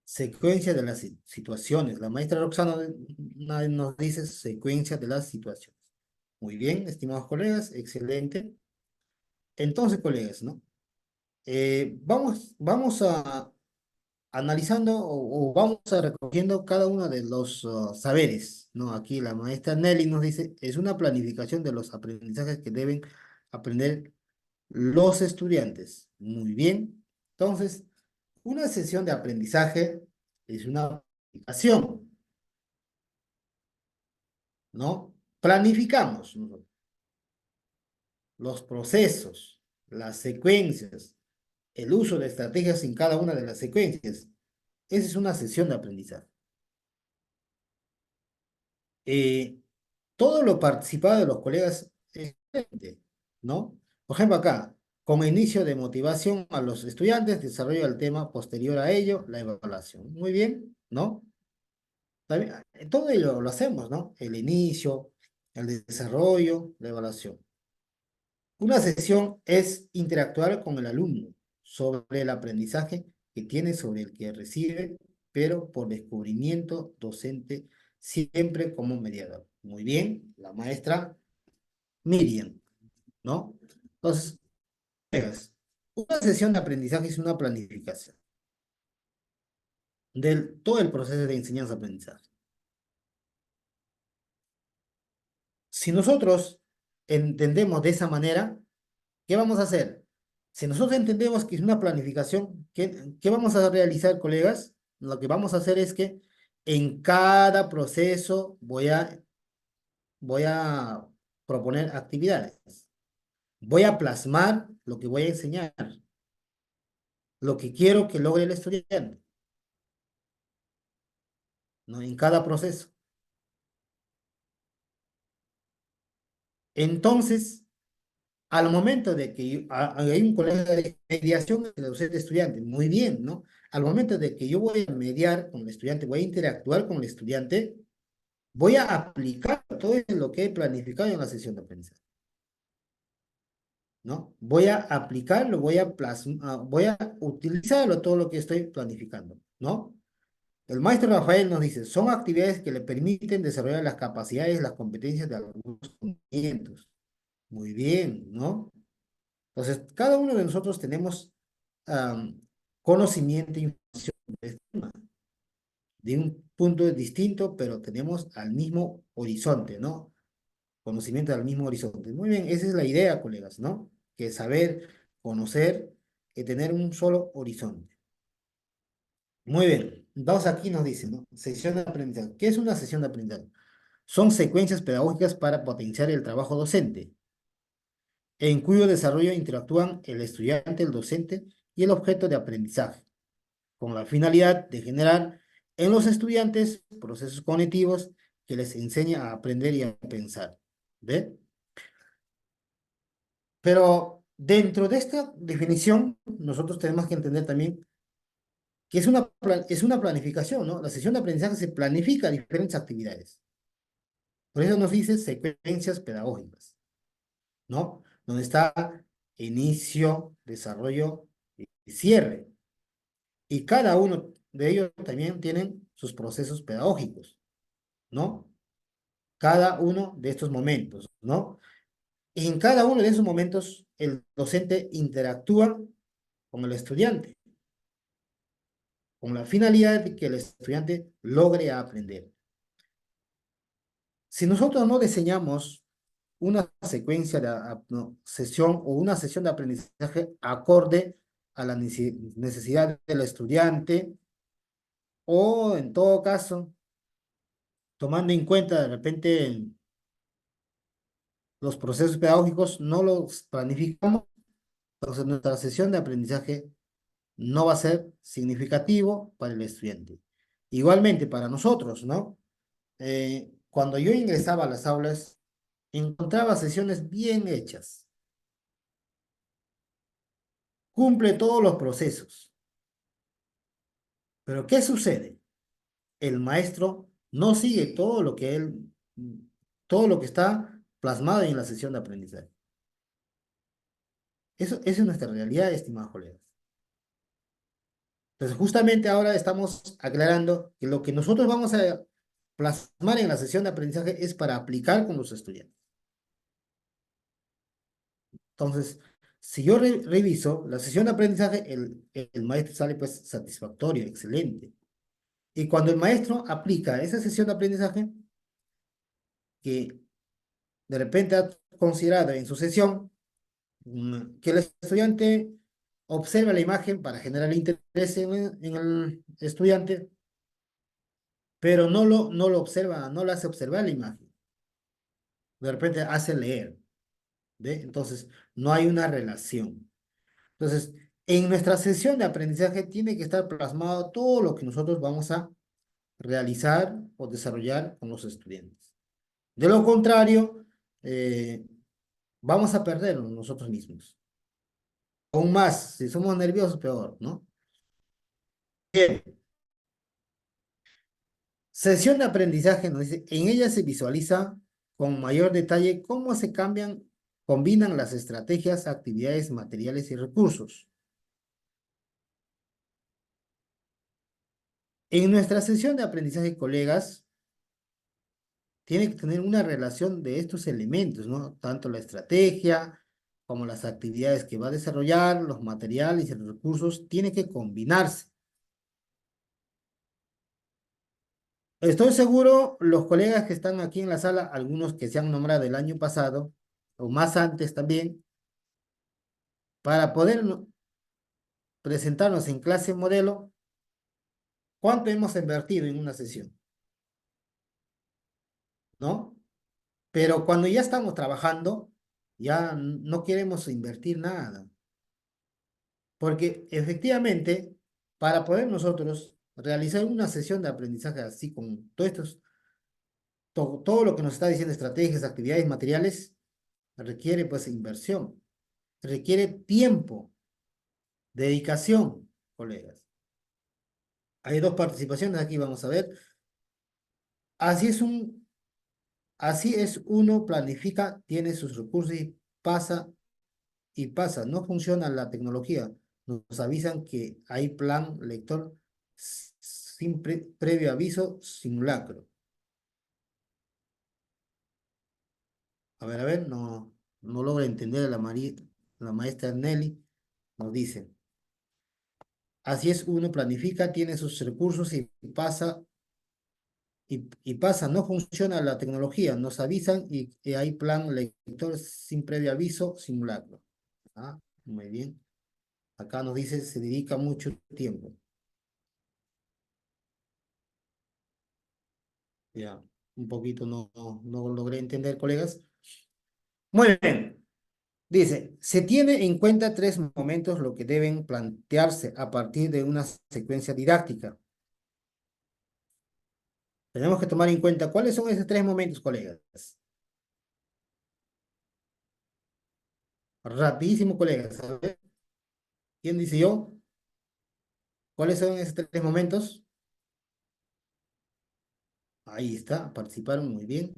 Secuencia de las situaciones. La maestra Roxana nos dice secuencia de las situaciones. Muy bien, estimados colegas, excelente. Entonces, colegas, ¿no? Vamos a analizando o vamos a recogiendo cada uno de los saberes, ¿no? Aquí la maestra Nelly nos dice, es una planificación de los aprendizajes que deben aprender los estudiantes. Muy bien. Entonces, una sesión de aprendizaje es una planificación, ¿no? Planificamos nosotros los procesos, las secuencias, el uso de estrategias en cada una de las secuencias. Esa es una sesión de aprendizaje. Eh, todo lo participado de los colegas es diferente, ¿no? Por ejemplo, acá, con inicio de motivación a los estudiantes, desarrollo del tema posterior a ello, la evaluación. Muy bien, ¿no? También, todo ello lo hacemos, ¿no? El inicio, el desarrollo, la evaluación. Una sesión es interactuar con el alumno sobre el aprendizaje que tiene sobre el que recibe, pero por descubrimiento docente, siempre como mediador. Muy bien, la maestra Miriam, ¿no? Entonces, colegas, una sesión de aprendizaje es una planificación del todo el proceso de enseñanza-aprendizaje. Si nosotros entendemos de esa manera, ¿qué vamos a hacer? Si nosotros entendemos que es una planificación, ¿qué vamos a realizar, colegas? Lo que vamos a hacer es que en cada proceso voy a proponer actividades. Voy a plasmar lo que voy a enseñar, lo que quiero que logre el estudiante, ¿no? En cada proceso. Entonces, al momento de que hay un colega de mediación entre docente y estudiante, muy bien, ¿no? Al momento de que yo voy a mediar con el estudiante, voy a interactuar con el estudiante, voy a aplicar todo lo que he planificado en la sesión de aprendizaje, ¿no? Voy a aplicarlo, voy a utilizarlo todo lo que estoy planificando, ¿no? El maestro Rafael nos dice, son actividades que le permiten desarrollar las capacidades, las competencias de algunos conocimientos. Muy bien, ¿no? Entonces, cada uno de nosotros tenemos am, conocimiento e información de este tema, de un punto distinto, pero tenemos al mismo horizonte, ¿no? Conocimiento al mismo horizonte. Muy bien, esa es la idea, colegas, ¿no? Que saber, conocer, y tener un solo horizonte. Muy bien, entonces aquí nos dice, ¿no? Sesión de aprendizaje. ¿Qué es una sesión de aprendizaje? Son secuencias pedagógicas para potenciar el trabajo docente, en cuyo desarrollo interactúan el estudiante, el docente y el objeto de aprendizaje, con la finalidad de generar en los estudiantes procesos cognitivos que les enseña a aprender y a pensar. ¿Ve? Pero dentro de esta definición, nosotros tenemos que entender también que es una planificación, ¿no? La sesión de aprendizaje se planifica diferentes actividades. Por eso nos dice secuencias pedagógicas, ¿no? Donde está inicio, desarrollo y cierre. Y cada uno de ellos también tienen sus procesos pedagógicos, ¿no? Cada uno de estos momentos, ¿no? En cada uno de esos momentos, el docente interactúa con el estudiante, con la finalidad de que el estudiante logre aprender. Si nosotros no diseñamos una secuencia de sesión o una sesión de aprendizaje acorde a la necesidad del estudiante, o en todo caso, tomando en cuenta de repente los procesos pedagógicos, no los planificamos, entonces nuestra sesión de aprendizaje no va a ser significativo para el estudiante. Igualmente para nosotros, ¿no? Cuando yo ingresaba a las aulas, encontraba sesiones bien hechas. Cumple todos los procesos. Pero ¿qué sucede? El maestro no sigue todo lo que está plasmado en la sesión de aprendizaje. Eso es nuestra realidad, estimados colegas. Entonces, justamente ahora estamos aclarando que lo que nosotros vamos a plasmar en la sesión de aprendizaje es para aplicar con los estudiantes. Entonces, si yo reviso la sesión de aprendizaje, el maestro sale pues satisfactorio, excelente. Y cuando el maestro aplica esa sesión de aprendizaje, que de repente ha considerado en su sesión, que el estudiante observa la imagen para generar interés en el estudiante, pero no lo observa, no le hace observar la imagen. De repente hace leer, ¿ve? Entonces, no hay una relación. Entonces, en nuestra sesión de aprendizaje tiene que estar plasmado todo lo que nosotros vamos a realizar o desarrollar con los estudiantes. De lo contrario, vamos a perdernos nosotros mismos. Aún más, si somos nerviosos, peor, ¿no? Bien. Sesión de aprendizaje nos dice, en ella se visualiza con mayor detalle cómo se combinan las estrategias, actividades, materiales y recursos. En nuestra sesión de aprendizaje, colegas, tiene que tener una relación de estos elementos, ¿no? Tanto la estrategia como las actividades que va a desarrollar, los materiales y los recursos, tiene que combinarse. Estoy seguro, los colegas que están aquí en la sala, algunos que se han nombrado el año pasado, o más antes también, para poder presentarnos en clase modelo, ¿cuánto hemos invertido en una sesión? ¿No? Pero cuando ya estamos trabajando, ya no queremos invertir nada. Porque efectivamente, para poder nosotros realizar una sesión de aprendizaje así con todo lo que nos está diciendo, estrategias, actividades, materiales, requiere pues inversión, requiere tiempo, dedicación, colegas. Hay dos participaciones aquí, vamos a ver. Así es así es uno planifica, tiene sus recursos y pasa. No funciona la tecnología. Nos avisan que hay plan lector sin previo aviso, simulacro. A ver, no logro entender a la maestra Nelly. Nos dice, así es, uno planifica, tiene sus recursos y pasa, no funciona la tecnología, nos avisan y hay plan lector sin previo aviso, simulacro. Ah, muy bien. Acá nos dice, se dedica mucho tiempo. Ya, un poquito no logré entender, colegas. Muy bien. Dice, se tiene en cuenta tres momentos lo que deben plantearse a partir de una secuencia didáctica. Tenemos que tomar en cuenta cuáles son esos tres momentos, colegas. Rapidísimo, colegas. A ver, ¿quién dice yo? ¿Cuáles son esos tres momentos? Ahí está, participaron muy bien.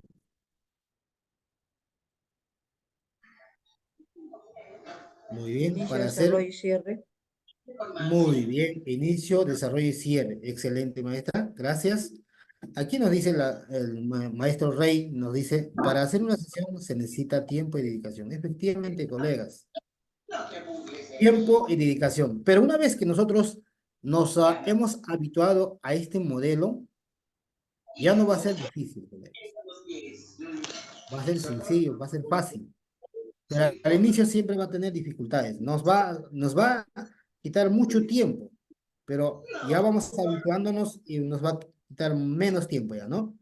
Muy bien, Inicio, para hacer desarrollo y cierre. muy bien. Inicio, desarrollo y cierre. Excelente, maestra. Gracias. Aquí nos dice el maestro Rey, nos dice, para hacer una sesión se necesita tiempo y dedicación. Efectivamente, colegas, tiempo y dedicación. Pero una vez que nosotros nos hemos habituado a este modelo, ya no va a ser difícil, colegas. Va a ser sencillo, va a ser fácil. Pero al inicio siempre va a tener dificultades. Nos va a quitar mucho tiempo, pero ya vamos habituándonos y nos va a quitar menos tiempo ya, ¿no?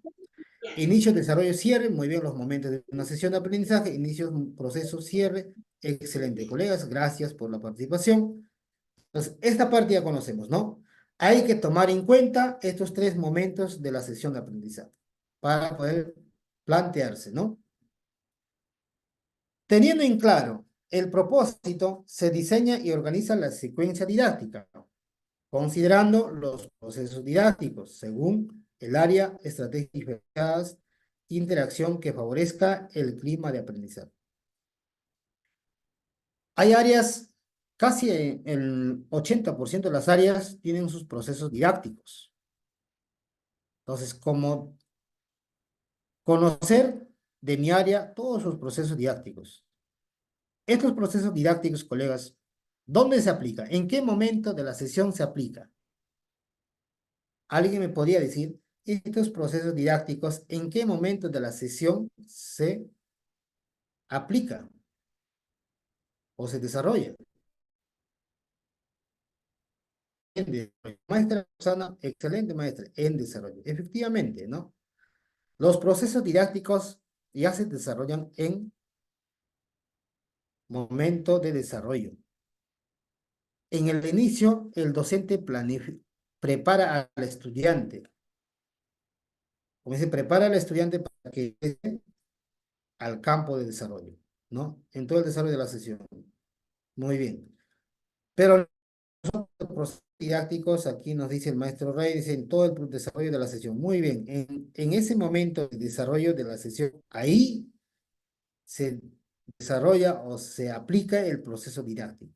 Inicio, desarrollo, cierre, muy bien los momentos de una sesión de aprendizaje, inicio, proceso, cierre, excelente, colegas, gracias por la participación. Entonces, esta parte ya conocemos, ¿no? Hay que tomar en cuenta estos 3 momentos de la sesión de aprendizaje para poder plantearse, ¿no? Teniendo en claro el propósito, se diseña y organiza la secuencia didáctica, considerando los procesos didácticos según el área, estrategias, interacción que favorezca el clima de aprendizaje. Hay áreas, casi el 80% de las áreas tienen sus procesos didácticos. Entonces, como conocer de mi área todos sus procesos didácticos. Estos procesos didácticos, colegas, ¿dónde se aplica? ¿En qué momento de la sesión se aplica? ¿Alguien me podría decir estos procesos didácticos en qué momento de la sesión se aplica o se desarrolla? En desarrollo. Maestra Susana, excelente maestra, en desarrollo. Efectivamente, ¿no? Los procesos didácticos ya se desarrollan en momento de desarrollo. En el inicio, el docente prepara al estudiante. Como dice, prepara al estudiante para que llegue al campo de desarrollo, ¿no? En todo el desarrollo de la sesión. Muy bien. Pero los procesos didácticos, aquí nos dice el maestro Rey, dice en todo el desarrollo de la sesión. Muy bien. En ese momento de desarrollo de la sesión, ahí se desarrolla o se aplica el proceso didáctico.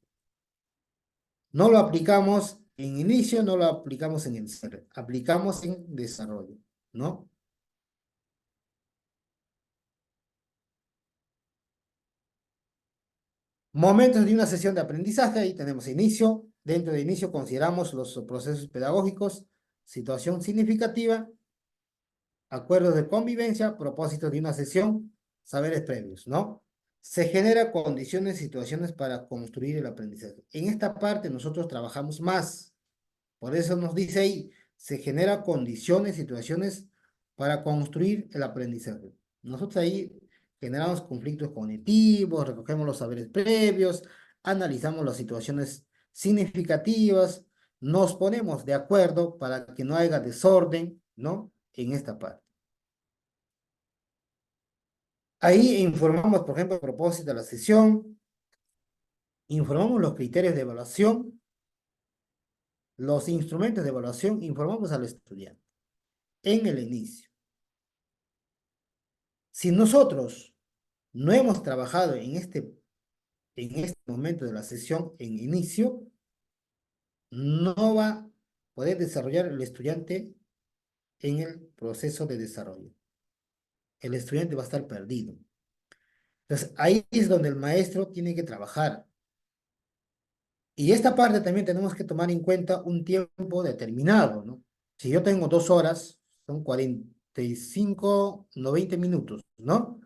No lo aplicamos en inicio, no lo aplicamos en el cierre, aplicamos en desarrollo, ¿no? Momentos de una sesión de aprendizaje, ahí tenemos inicio, dentro de inicio consideramos los procesos pedagógicos, situación significativa, acuerdos de convivencia, propósitos de una sesión, saberes previos, ¿no? Se genera condiciones y situaciones para construir el aprendizaje. En esta parte nosotros trabajamos más. Por eso nos dice ahí, se genera condiciones, situaciones para construir el aprendizaje. Nosotros ahí generamos conflictos cognitivos, recogemos los saberes previos, analizamos las situaciones significativas, nos ponemos de acuerdo para que no haya desorden, ¿no? En esta parte. Ahí informamos, por ejemplo, el propósito de la sesión, informamos los criterios de evaluación, los instrumentos de evaluación, informamos al estudiante en el inicio. Si nosotros no hemos trabajado en este momento de la sesión en inicio, no va a poder desarrollar el estudiante en el proceso de desarrollo. El estudiante va a estar perdido. Entonces, ahí es donde el maestro tiene que trabajar. Y esta parte también tenemos que tomar en cuenta un tiempo determinado, ¿no? Si yo tengo 2 horas, son 45, no 20 minutos, ¿no?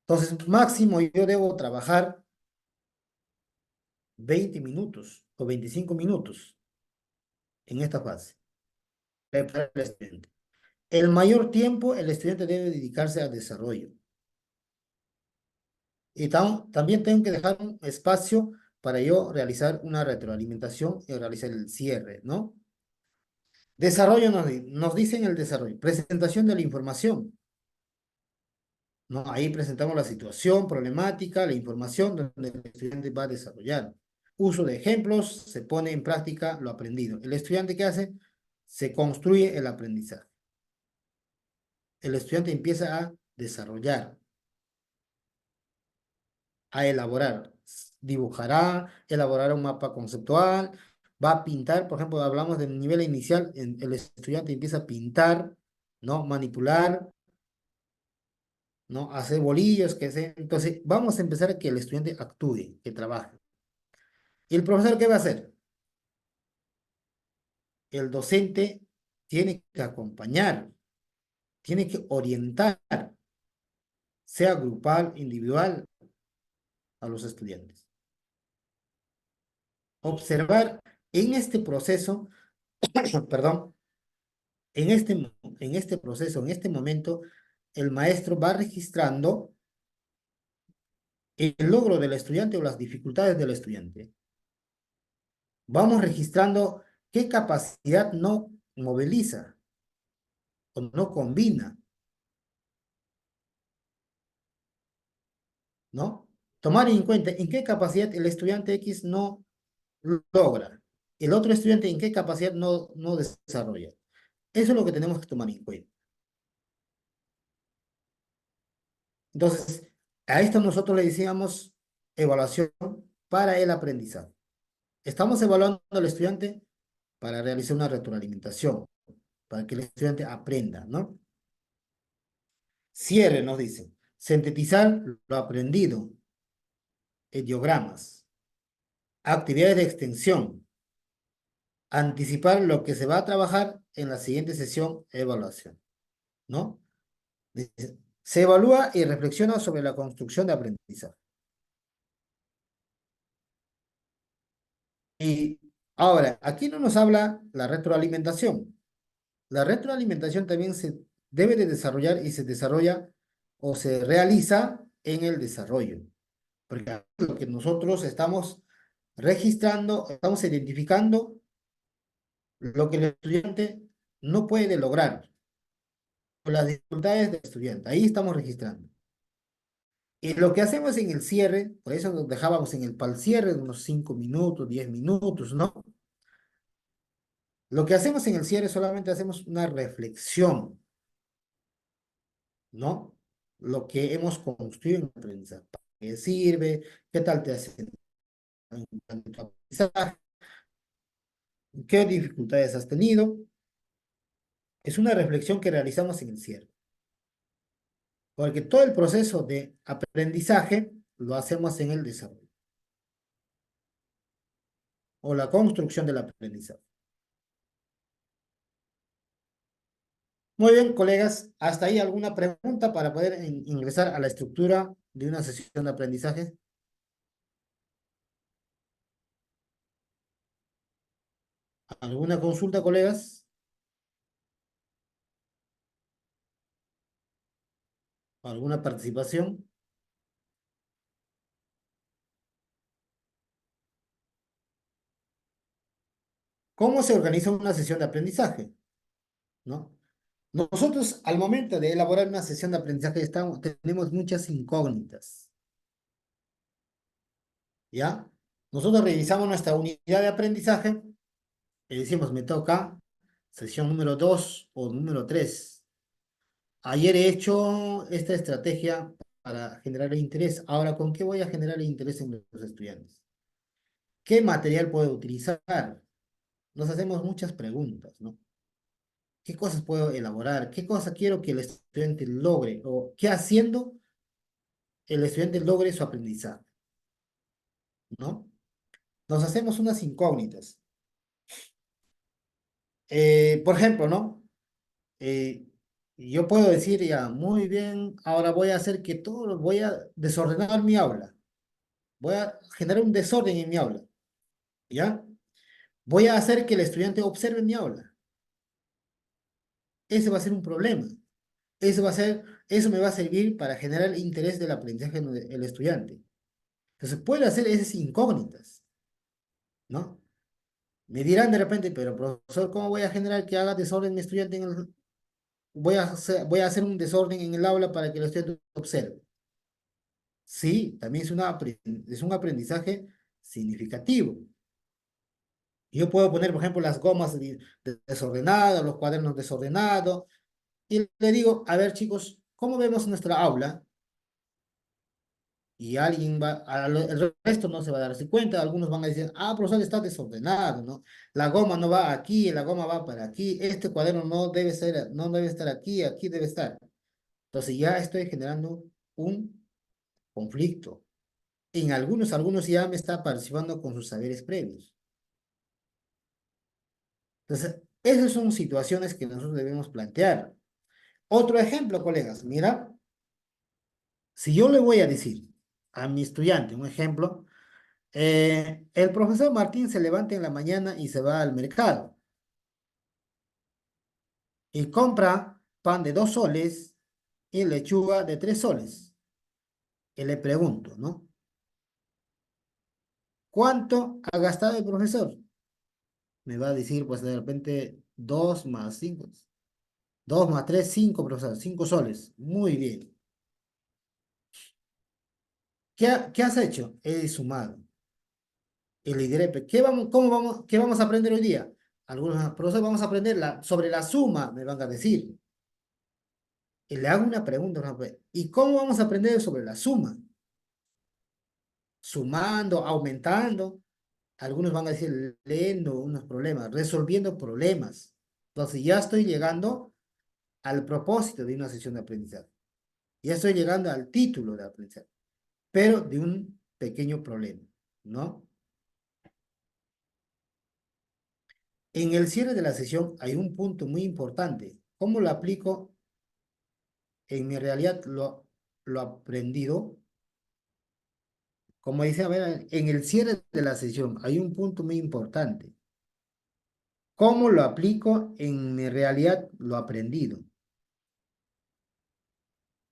Entonces, máximo yo debo trabajar 20 minutos o 25 minutos en esta fase. Preparar al estudiante. El mayor tiempo el estudiante debe dedicarse al desarrollo. Y también tengo que dejar un espacio para yo realizar una retroalimentación y realizar el cierre, ¿no? Desarrollo nos dicen el desarrollo. Presentación de la información, ¿no? Ahí presentamos la situación, problemática, la información donde el estudiante va a desarrollar. Uso de ejemplos, se pone en práctica lo aprendido. ¿El estudiante qué hace? Se construye el aprendizaje. El estudiante empieza a desarrollar, a elaborar. Dibujará, elaborará un mapa conceptual, va a pintar, por ejemplo, hablamos del nivel inicial, el estudiante empieza a pintar, ¿no? Manipular, ¿no? Hacer bolillos, entonces vamos a empezar a que el estudiante actúe, que trabaje. ¿Y el profesor qué va a hacer? El docente tiene que acompañar, tiene que orientar, sea grupal, individual, a los estudiantes. Observar en este proceso, perdón, en este proceso, en este momento, el maestro va registrando el logro del estudiante o las dificultades del estudiante. Vamos registrando qué capacidad no moviliza o no combina, ¿no? Tomar en cuenta en qué capacidad el estudiante X no logra, el otro estudiante en qué capacidad no desarrolla. Eso es lo que tenemos que tomar en cuenta. Entonces, a esto nosotros le decíamos evaluación para el aprendizaje. Estamos evaluando al estudiante para realizar una retroalimentación, para que el estudiante aprenda, ¿no? Cierre, nos dicen. Sintetizar lo aprendido, diogramas, actividades de extensión, anticipar lo que se va a trabajar en la siguiente sesión, evaluación, ¿no? Dice, se evalúa y reflexiona sobre la construcción de aprendizaje. Y ahora, aquí no nos habla la retroalimentación. La retroalimentación también se debe de desarrollar y se desarrolla o se realiza en el desarrollo. Porque lo que nosotros estamos registrando, estamos identificando lo que el estudiante no puede lograr, o las dificultades del estudiante. Ahí estamos registrando. Y lo que hacemos en el cierre, por eso nos dejábamos en el pal cierre de unos 5 minutos, 10 minutos, ¿no? Lo que hacemos en el cierre solamente hacemos una reflexión, ¿no? Lo que hemos construido en el aprendizaje. ¿Para qué sirve? ¿Qué tal te hace en tu aprendizaje? ¿Qué dificultades has tenido? Es una reflexión que realizamos en el cierre. Porque todo el proceso de aprendizaje lo hacemos en el desarrollo o la construcción del aprendizaje. Muy bien, colegas, ¿hasta ahí alguna pregunta para poder ingresar a la estructura de una sesión de aprendizaje? ¿Alguna consulta, colegas? ¿Alguna participación? ¿Cómo se organiza una sesión de aprendizaje? ¿No? Nosotros, al momento de elaborar una sesión de aprendizaje, tenemos muchas incógnitas. ¿Ya? Nosotros revisamos nuestra unidad de aprendizaje y decimos, me toca sesión número 2 o número 3. Ayer he hecho esta estrategia para generar interés. Ahora, ¿con qué voy a generar el interés en los estudiantes? ¿Qué material puedo utilizar? Nos hacemos muchas preguntas, ¿no? ¿Qué cosas puedo elaborar? ¿Qué cosas quiero que el estudiante logre? ¿O qué haciendo el estudiante logre su aprendizaje? ¿No? Nos hacemos unas incógnitas. Por ejemplo, ¿no? Eh, yo puedo decir ya, muy bien, ahora voy a hacer que todo, voy a desordenar mi aula. Voy a generar un desorden en mi aula. ¿Ya? Voy a hacer que el estudiante observe mi aula. Ese va a ser un problema. Eso me va a servir para generar el interés del aprendizaje del estudiante. Entonces, puede hacer esas incógnitas, ¿no? Me dirán de repente, pero profesor, ¿cómo voy a generar que haga desorden mi estudiante voy a hacer un desorden en el aula para que el estudiante observe? Sí, también es un aprendizaje significativo. Yo puedo poner, por ejemplo, las gomas desordenadas, los cuadernos desordenados, y le digo, a ver chicos, ¿cómo vemos nuestra aula? y alguien va, el resto no se va a darse cuenta, algunos van a decir, ah, profesor, está desordenado, ¿no? La goma no va aquí, la goma va para aquí, este cuaderno no debe estar aquí, aquí debe estar. Entonces ya estoy generando un conflicto. En algunos ya me está participando con sus saberes previos. Entonces, esas son situaciones que nosotros debemos plantear. Otro ejemplo, colegas, mira, si yo le voy a decir a mi estudiante, un ejemplo, el profesor Martín se levanta en la mañana y se va al mercado y compra pan de 2 soles y lechuga de 3 soles. Y le pregunto, ¿no? ¿Cuánto ha gastado el profesor? Me va a decir, pues de repente, 2 más 5. 2 más 3, 5, profesor, 5 soles. Muy bien. ¿Qué has hecho? He sumado. Y le diré, ¿qué vamos a aprender hoy día? Algunos profesores vamos a aprender sobre la suma, me van a decir. Y le hago una pregunta, profe, ¿y cómo vamos a aprender sobre la suma? Sumando, aumentando. Algunos van a decir leyendo unos problemas, resolviendo problemas. Entonces ya estoy llegando al propósito de una sesión de aprendizaje. Ya estoy llegando al título de aprendizaje, pero de un pequeño problema, ¿no? En el cierre de la sesión hay un punto muy importante. ¿Cómo lo aplico en mi realidad lo aprendido? Como dice, a ver, en el cierre de la sesión hay un punto muy importante. ¿Cómo lo aplico en mi realidad lo aprendido?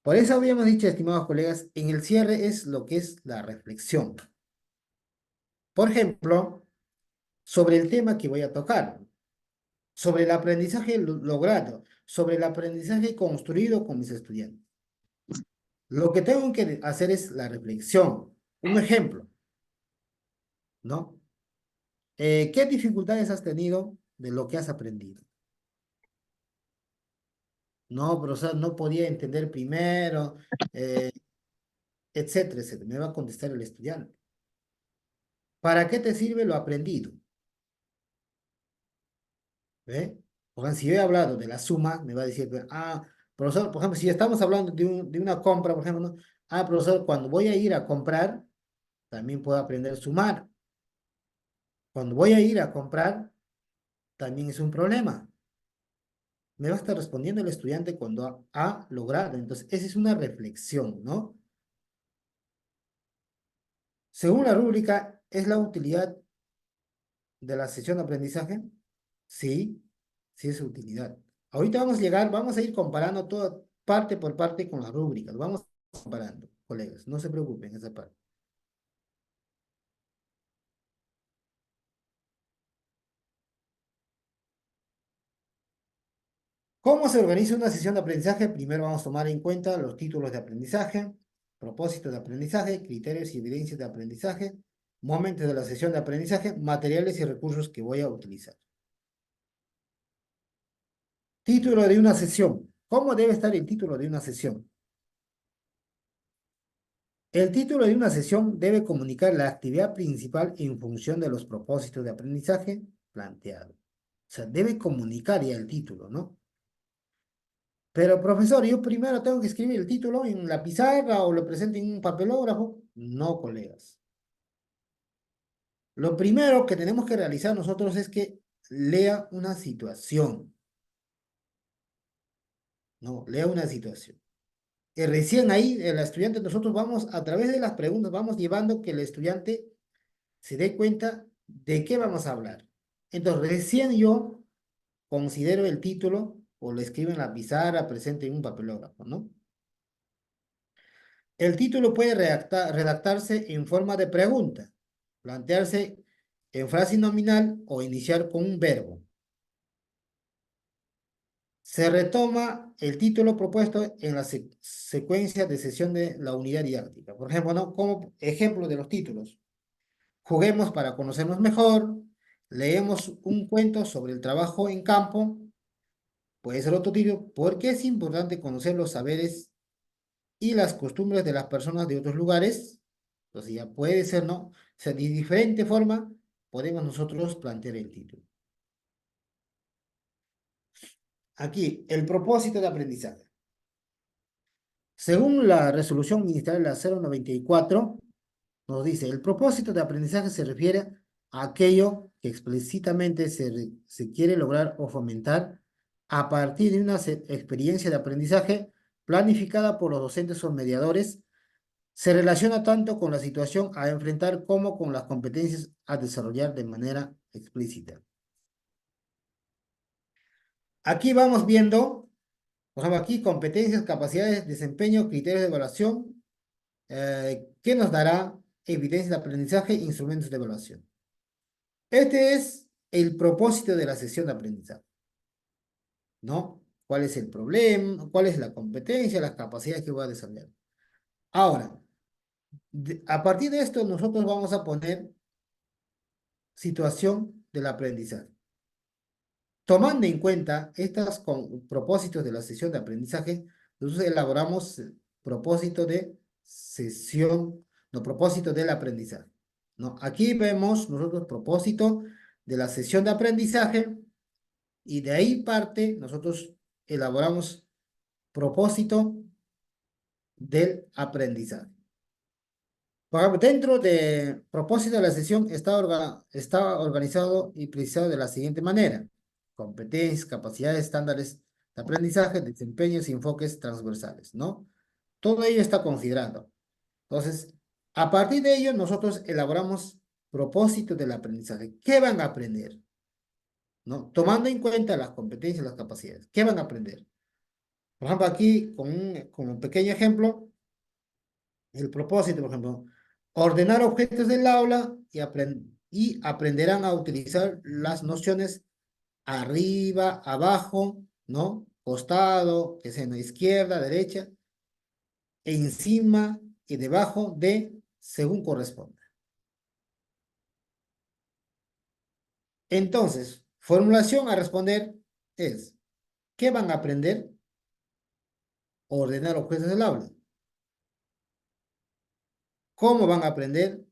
Por eso habíamos dicho, estimados colegas, en el cierre es lo que es la reflexión. Por ejemplo, sobre el tema que voy a tocar, sobre el aprendizaje logrado, sobre el aprendizaje construido con mis estudiantes. Lo que tengo que hacer es la reflexión. Un ejemplo, ¿no? ¿Qué dificultades has tenido de lo que has aprendido? No, profesor, no podía entender primero, eh, etcétera, etcétera. Me va a contestar el estudiante. ¿Para qué te sirve lo aprendido? ¿Ve? Porque si yo he hablado de la suma, me va a decir, ah, profesor, por ejemplo, si estamos hablando de una compra, por ejemplo, ¿no? Ah, profesor, cuando voy a ir a comprar, también puedo aprender a sumar. Cuando voy a ir a comprar, también es un problema. Me va a estar respondiendo el estudiante cuando ha logrado. Entonces, esa es una reflexión, ¿no? Según la rúbrica, ¿es la utilidad de la sesión de aprendizaje? Sí, sí es utilidad. Ahorita vamos a ir comparando todo parte por parte con las rúbricas. Vamos comparando, colegas, no se preocupen esa parte. ¿Cómo se organiza una sesión de aprendizaje? Primero vamos a tomar en cuenta los títulos de aprendizaje, propósitos de aprendizaje, criterios y evidencias de aprendizaje, momentos de la sesión de aprendizaje, materiales y recursos que voy a utilizar. Título de una sesión. ¿Cómo debe estar el título de una sesión? El título de una sesión debe comunicar la actividad principal en función de los propósitos de aprendizaje planteados. O sea, debe comunicar ya el título, ¿no? Pero, profesor, yo primero tengo que escribir el título en la pizarra o lo presento en un papelógrafo. No, colegas. Lo primero que tenemos que realizar nosotros es que lea una situación. No, lea una situación. Y recién ahí, el estudiante, nosotros vamos, a través de las preguntas, vamos llevando que el estudiante se dé cuenta de qué vamos a hablar. Entonces, recién yo considero el título o lo escribo en la pizarra, presente en un papelógrafo, ¿no? El título puede redactarse en forma de pregunta, plantearse en frase nominal o iniciar con un verbo. Se retoma el título propuesto en la secuencia de sesión de la unidad didáctica. Por ejemplo, ¿no? Como ejemplo de los títulos. Juguemos para conocernos mejor. Leemos un cuento sobre el trabajo en campo. Puede ser otro título. ¿Por qué es importante conocer los saberes y las costumbres de las personas de otros lugares. Entonces ya puede ser, ¿no? O sea, de diferente forma podemos nosotros plantear el título. Aquí, el propósito de aprendizaje. Según la resolución ministerial la 094, nos dice, el propósito de aprendizaje se refiere a aquello que explícitamente se quiere lograr o fomentar a partir de una experiencia de aprendizaje planificada por los docentes o mediadores. Se relaciona tanto con la situación a enfrentar como con las competencias a desarrollar de manera explícita. Aquí vamos viendo, por ejemplo, aquí competencias, capacidades, desempeño, criterios de evaluación, que nos dará evidencia de aprendizaje, instrumentos de evaluación. Este es el propósito de la sesión de aprendizaje, ¿no? ¿Cuál es el problema? ¿Cuál es la competencia? Las capacidades que voy a desarrollar. Ahora, a partir de esto, nosotros vamos a poner situación del aprendizaje. Tomando en cuenta estos propósitos de la sesión de aprendizaje, nosotros elaboramos propósito de sesión, no, propósito del aprendizaje, ¿no? Aquí vemos nosotros propósito de la sesión de aprendizaje y de ahí parte nosotros elaboramos propósito del aprendizaje. Por ejemplo, dentro de propósito de la sesión está organizado y precisado de la siguiente manera: competencias, capacidades, estándares de aprendizaje, desempeños y enfoques transversales, ¿no? Todo ello está considerado. Entonces, a partir de ello, nosotros elaboramos propósito del aprendizaje. ¿Qué van a aprender? ¿No? Tomando en cuenta las competencias y las capacidades. ¿Qué van a aprender? Por ejemplo, aquí, con un pequeño ejemplo, el propósito, por ejemplo, ordenar objetos del aula y aprenderán a utilizar las nociones arriba, abajo, ¿no? Costado, que sea en la izquierda, derecha, encima y debajo de, según corresponda. Entonces, formulación a responder es, ¿qué van a aprender? Ordenar objetos del aula. ¿Cómo van a aprender?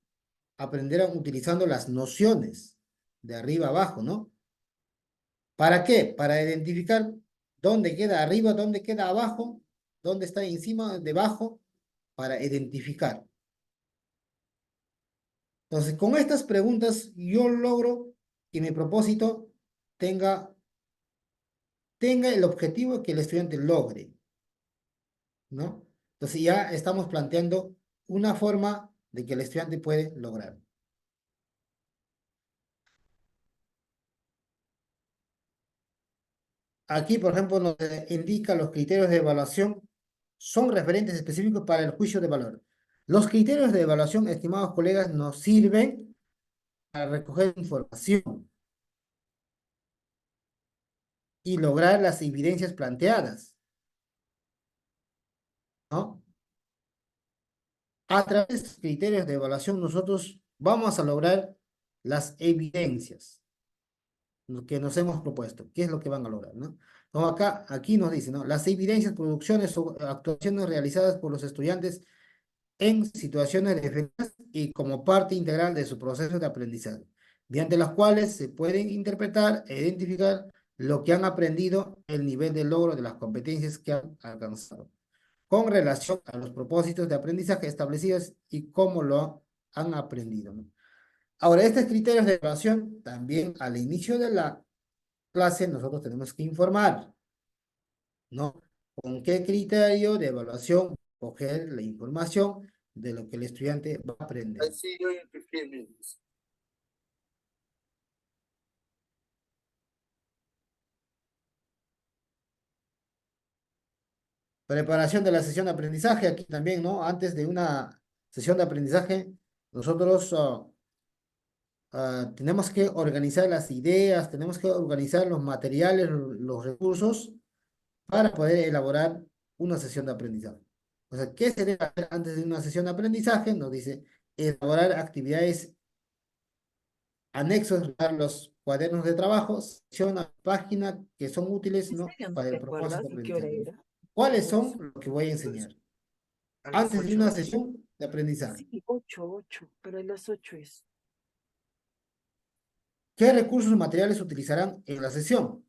Aprenderán utilizando las nociones de arriba abajo, ¿no? ¿Para qué? Para identificar dónde queda arriba, dónde queda abajo, dónde está encima, debajo, para identificar. Entonces, con estas preguntas yo logro que mi propósito tenga el objetivo que el estudiante logre, ¿no? Entonces ya estamos planteando una forma de que el estudiante puede lograr. Aquí, por ejemplo, nos indica los criterios de evaluación son referentes específicos para el juicio de valor. Los criterios de evaluación, estimados colegas, nos sirven para recoger información y lograr las evidencias planteadas, ¿no? A través de estos criterios de evaluación nosotros vamos a lograr las evidencias que nos hemos propuesto. ¿Qué es lo que van a lograr, no? Entonces aquí nos dice, ¿no? Las evidencias, producciones o actuaciones realizadas por los estudiantes en situaciones de defensa y como parte integral de su proceso de aprendizaje, mediante las cuales se pueden interpretar e identificar lo que han aprendido, el nivel de logro de las competencias que han alcanzado, con relación a los propósitos de aprendizaje establecidos y cómo lo han aprendido, ¿no? Ahora, estos criterios de evaluación, también al inicio de la clase, nosotros tenemos que informar, ¿no? ¿Con qué criterio de evaluación coger la información de lo que el estudiante va a aprender? Preparación de la sesión de aprendizaje, aquí también, ¿no? Antes de una sesión de aprendizaje, nosotros tenemos que organizar las ideas, tenemos que organizar los materiales, los recursos para poder elaborar una sesión de aprendizaje. O sea, ¿qué se debe hacer antes de una sesión de aprendizaje? Nos dice elaborar actividades anexos a los cuadernos de trabajo, secciona páginas que son útiles, ¿no? Para el propósito de aprendizaje. ¿Cuáles son los que voy a enseñar? antes de una sesión de aprendizaje. Sí, 8, pero a las 8 es. ¿Qué recursos materiales utilizarán en la sesión?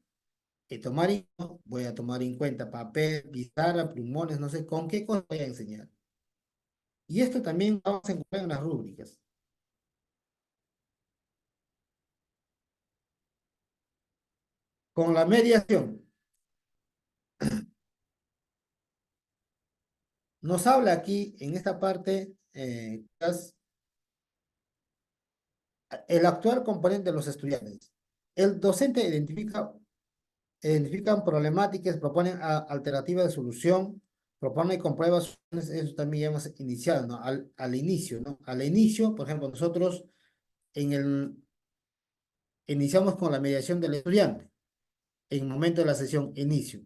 Voy a tomar en cuenta papel, pizarra, plumones, no sé con qué cosa voy a enseñar. Y esto también vamos a encontrar en las rúbricas. Con la mediación, nos habla aquí en esta parte el actual componente de los estudiantes. El docente identifican problemáticas, proponen alternativas de solución, propone y comprueba soluciones. Eso también ya hemos iniciado, ¿no? Al inicio, ¿no? Al inicio, por ejemplo, nosotros iniciamos con la mediación del estudiante, en el momento de la sesión inicio.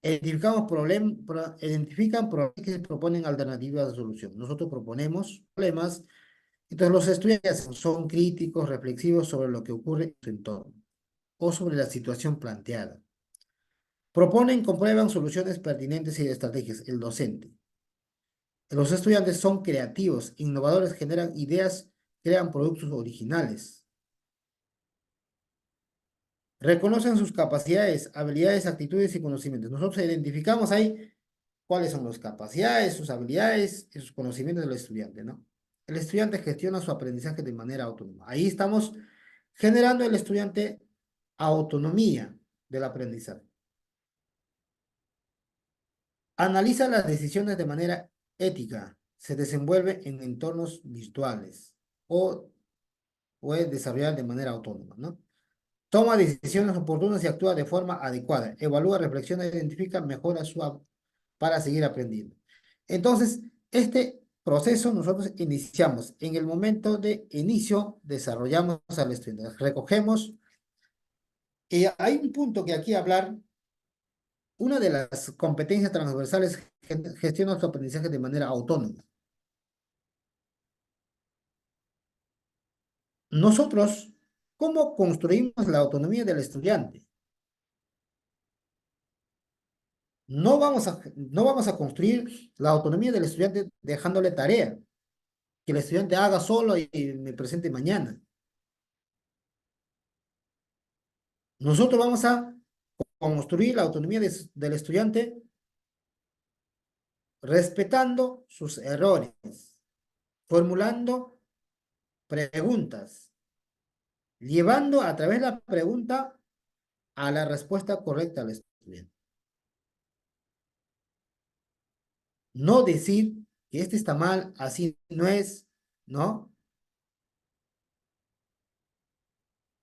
Identifican problemas que proponen alternativas de solución. Nosotros proponemos problemas, entonces los estudiantes son críticos, reflexivos sobre lo que ocurre en su entorno o sobre la situación planteada. Proponen, comprueban soluciones pertinentes y estrategias, el docente. Los estudiantes son creativos, innovadores, generan ideas, crean productos originales. Reconocen sus capacidades, habilidades, actitudes y conocimientos. Nosotros identificamos ahí cuáles son las capacidades, sus habilidades y sus conocimientos del estudiante, ¿no? El estudiante gestiona su aprendizaje de manera autónoma. Ahí estamos generando el estudiante autonomía del aprendizaje. Analiza las decisiones de manera ética. Se desenvuelve en entornos virtuales o puede desarrollar de manera autónoma, ¿no? Toma decisiones oportunas y actúa de forma adecuada. Evalúa, reflexiona, identifica, mejora para seguir aprendiendo. Entonces, este proceso nosotros iniciamos. En el momento de inicio, desarrollamos al estudiante. Recogemos. Y hay un punto que aquí hablar. Una de las competencias transversales gestiona su aprendizaje de manera autónoma. Nosotros, ¿cómo construimos la autonomía del estudiante? No vamos a construir la autonomía del estudiante dejándole tarea, que el estudiante haga solo y me presente mañana. Nosotros vamos a construir la autonomía del estudiante respetando sus errores, formulando preguntas, llevando a través de la pregunta a la respuesta correcta al estudiante. No decir que este está mal, así no es, ¿no?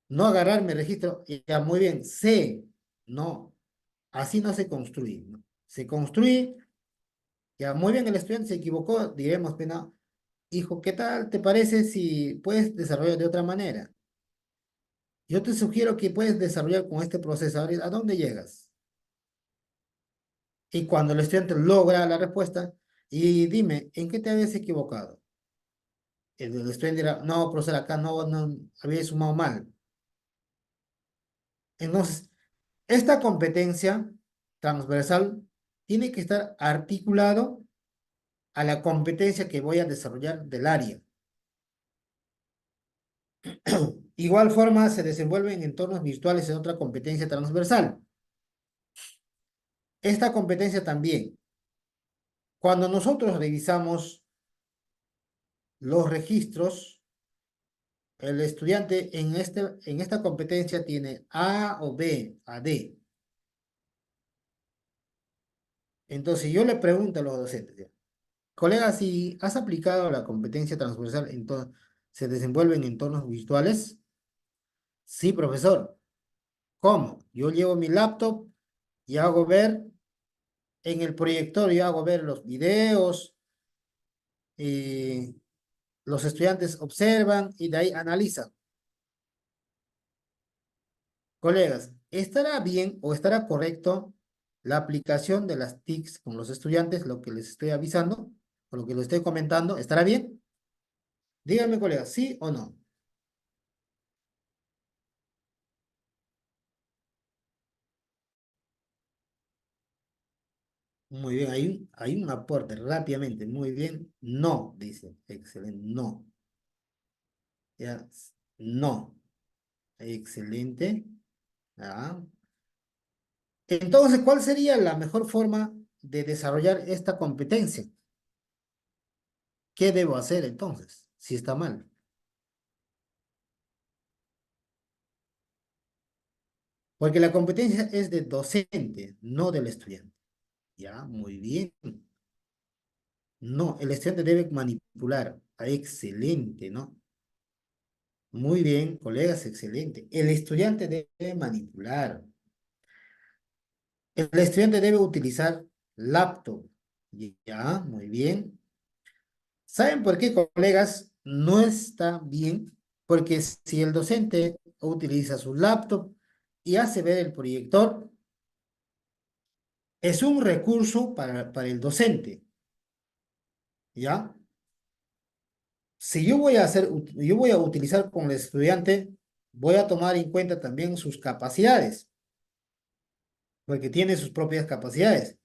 No agarrarme registro, y ya muy bien, sé, no, así no se construye, ¿no? Se construye, ya muy bien, el estudiante se equivocó, diremos, pena, hijo, ¿qué tal te parece si puedes desarrollar de otra manera? Yo te sugiero que puedes desarrollar con este proceso, ¿a dónde llegas? Y cuando el estudiante logra la respuesta, y dime, ¿en qué te habías equivocado? El estudiante dirá, no, profesor, acá no había sumado mal. Entonces, esta competencia transversal tiene que estar articulado a la competencia que voy a desarrollar del área. Igual forma se desenvuelve en entornos virtuales en otra competencia transversal. Esta competencia también, cuando nosotros revisamos los registros, el estudiante en esta competencia tiene A o B, a D. Entonces yo le pregunto a los docentes, ¿ya? Colega, si has aplicado la competencia transversal, entonces, ¿se desenvuelve en entornos virtuales? Sí, profesor. ¿Cómo? Yo llevo mi laptop y hago ver en el proyector, yo hago ver los videos, y los estudiantes observan y de ahí analizan. Colegas, ¿estará bien o estará correcto la aplicación de las TICs con los estudiantes, lo que les estoy avisando, o lo que les estoy comentando? ¿Estará bien? Díganme, colegas, ¿sí o no? Muy bien, hay un aporte rápidamente. Muy bien. No, dice. Excelente. No. Ya. No. Excelente. Ah. Entonces, ¿cuál sería la mejor forma de desarrollar esta competencia? ¿Qué debo hacer entonces, si está mal? Porque la competencia es de docente, no del estudiante. Ya, muy bien. No, el estudiante debe manipular. Ah, excelente, ¿no? Muy bien, colegas, excelente. El estudiante debe manipular. El estudiante debe utilizar laptop. Ya, muy bien. ¿Saben por qué, colegas? No está bien, porque si el docente utiliza su laptop y hace ver el proyector, es un recurso para el docente, ¿ya? Si yo voy a yo voy a utilizar con el estudiante, voy a tomar en cuenta también sus capacidades, porque tiene sus propias capacidades,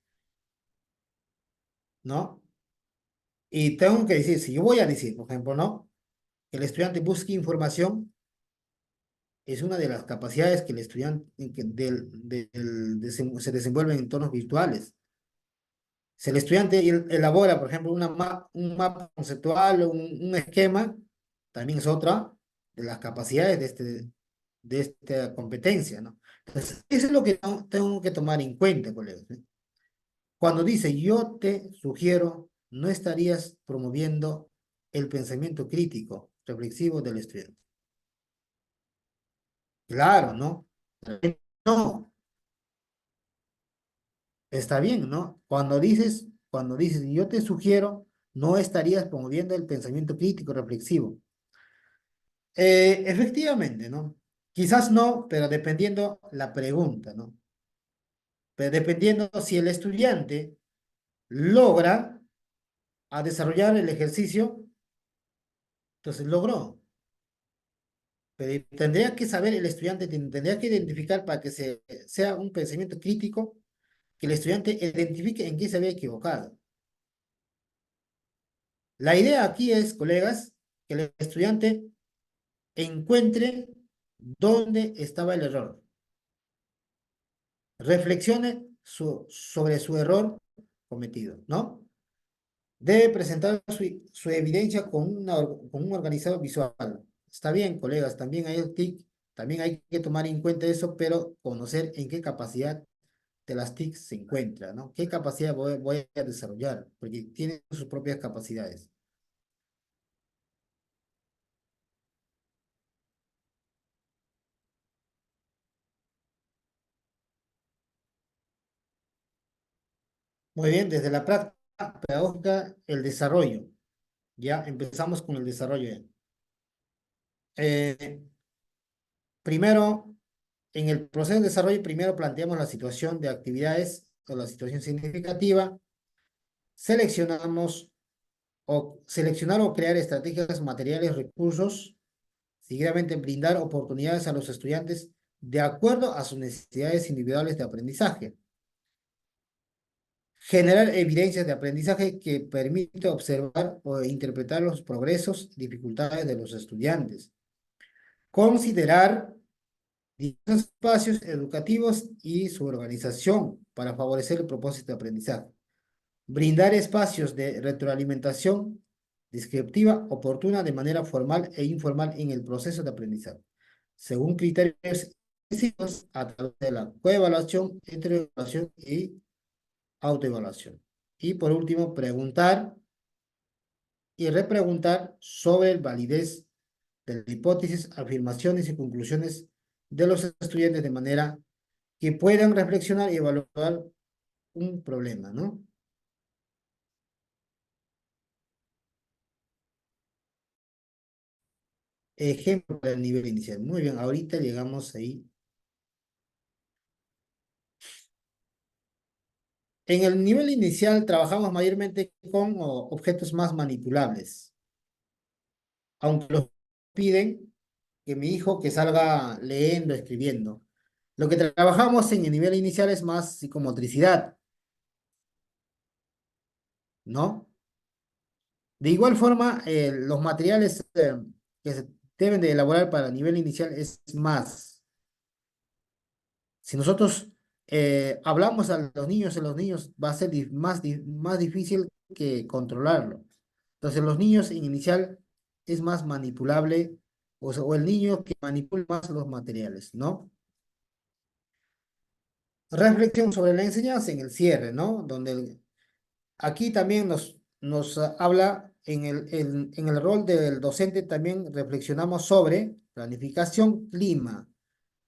¿no? Y tengo que decir, si yo voy a decir, por ejemplo, ¿no? Que el estudiante busque información, es una de las capacidades que el estudiante se desenvuelve en entornos virtuales. Si el estudiante elabora, por ejemplo, un mapa conceptual o un esquema, también es otra de las capacidades de esta competencia, ¿no? Entonces, eso es lo que tengo que tomar en cuenta, colegas, ¿eh? Cuando dice yo te sugiero, no estarías promoviendo el pensamiento crítico, reflexivo del estudiante. Claro, ¿no? No, está bien, ¿no? Cuando dices yo te sugiero, no estarías promoviendo el pensamiento crítico, reflexivo. Efectivamente, ¿no? Quizás no, pero dependiendo la pregunta, ¿no? Pero dependiendo si el estudiante logra a desarrollar el ejercicio, entonces logró. Pero tendría que saber el estudiante, tendría que identificar para que sea un pensamiento crítico, que el estudiante identifique en qué se había equivocado. La idea aquí es, colegas, que el estudiante encuentre dónde estaba el error. Reflexione sobre su error cometido, ¿no? Debe presentar su evidencia con un organizado visual. Está bien, colegas, también hay el TIC, también hay que tomar en cuenta eso, pero conocer en qué capacidad de las TIC se encuentra, ¿no? ¿Qué capacidad voy a desarrollar? Porque tienen sus propias capacidades. Muy bien, desde la práctica pedagógica, el desarrollo. Ya empezamos con el desarrollo. Eh, Primero, en el proceso de desarrollo, primero planteamos la situación de actividades o la situación significativa. Seleccionamos seleccionar o crear estrategias, materiales, recursos. Seguidamente, brindar oportunidades a los estudiantes de acuerdo a sus necesidades individuales de aprendizaje. Generar evidencias de aprendizaje que permite observar o interpretar los progresos y dificultades de los estudiantes. Considerar diversos espacios educativos y su organización para favorecer el propósito de aprendizaje. Brindar espacios de retroalimentación descriptiva oportuna de manera formal e informal en el proceso de aprendizaje, según criterios específicos a través de la coevaluación, heteroevaluación y autoevaluación. Y por último, preguntar y repreguntar sobre la validez de la hipótesis, afirmaciones y conclusiones de los estudiantes de manera que puedan reflexionar y evaluar un problema, ¿no? Ejemplo del nivel inicial. Muy bien, ahorita llegamos ahí. En el nivel inicial trabajamos mayormente con objetos más manipulables, aunque los piden que mi hijo que salga leyendo, escribiendo. Lo que trabajamos en el nivel inicial es más psicomotricidad. ¿no? De igual forma, los materiales que se deben de elaborar para nivel inicial es más. Si nosotros hablamos a los niños va a ser más difícil que controlarlo. Entonces, los niños en inicial es más manipulable, o el niño que manipula más los materiales, ¿no? Reflexión sobre la enseñanza en el cierre, ¿no? Aquí también nos habla en el rol del docente, también reflexionamos sobre planificación clima.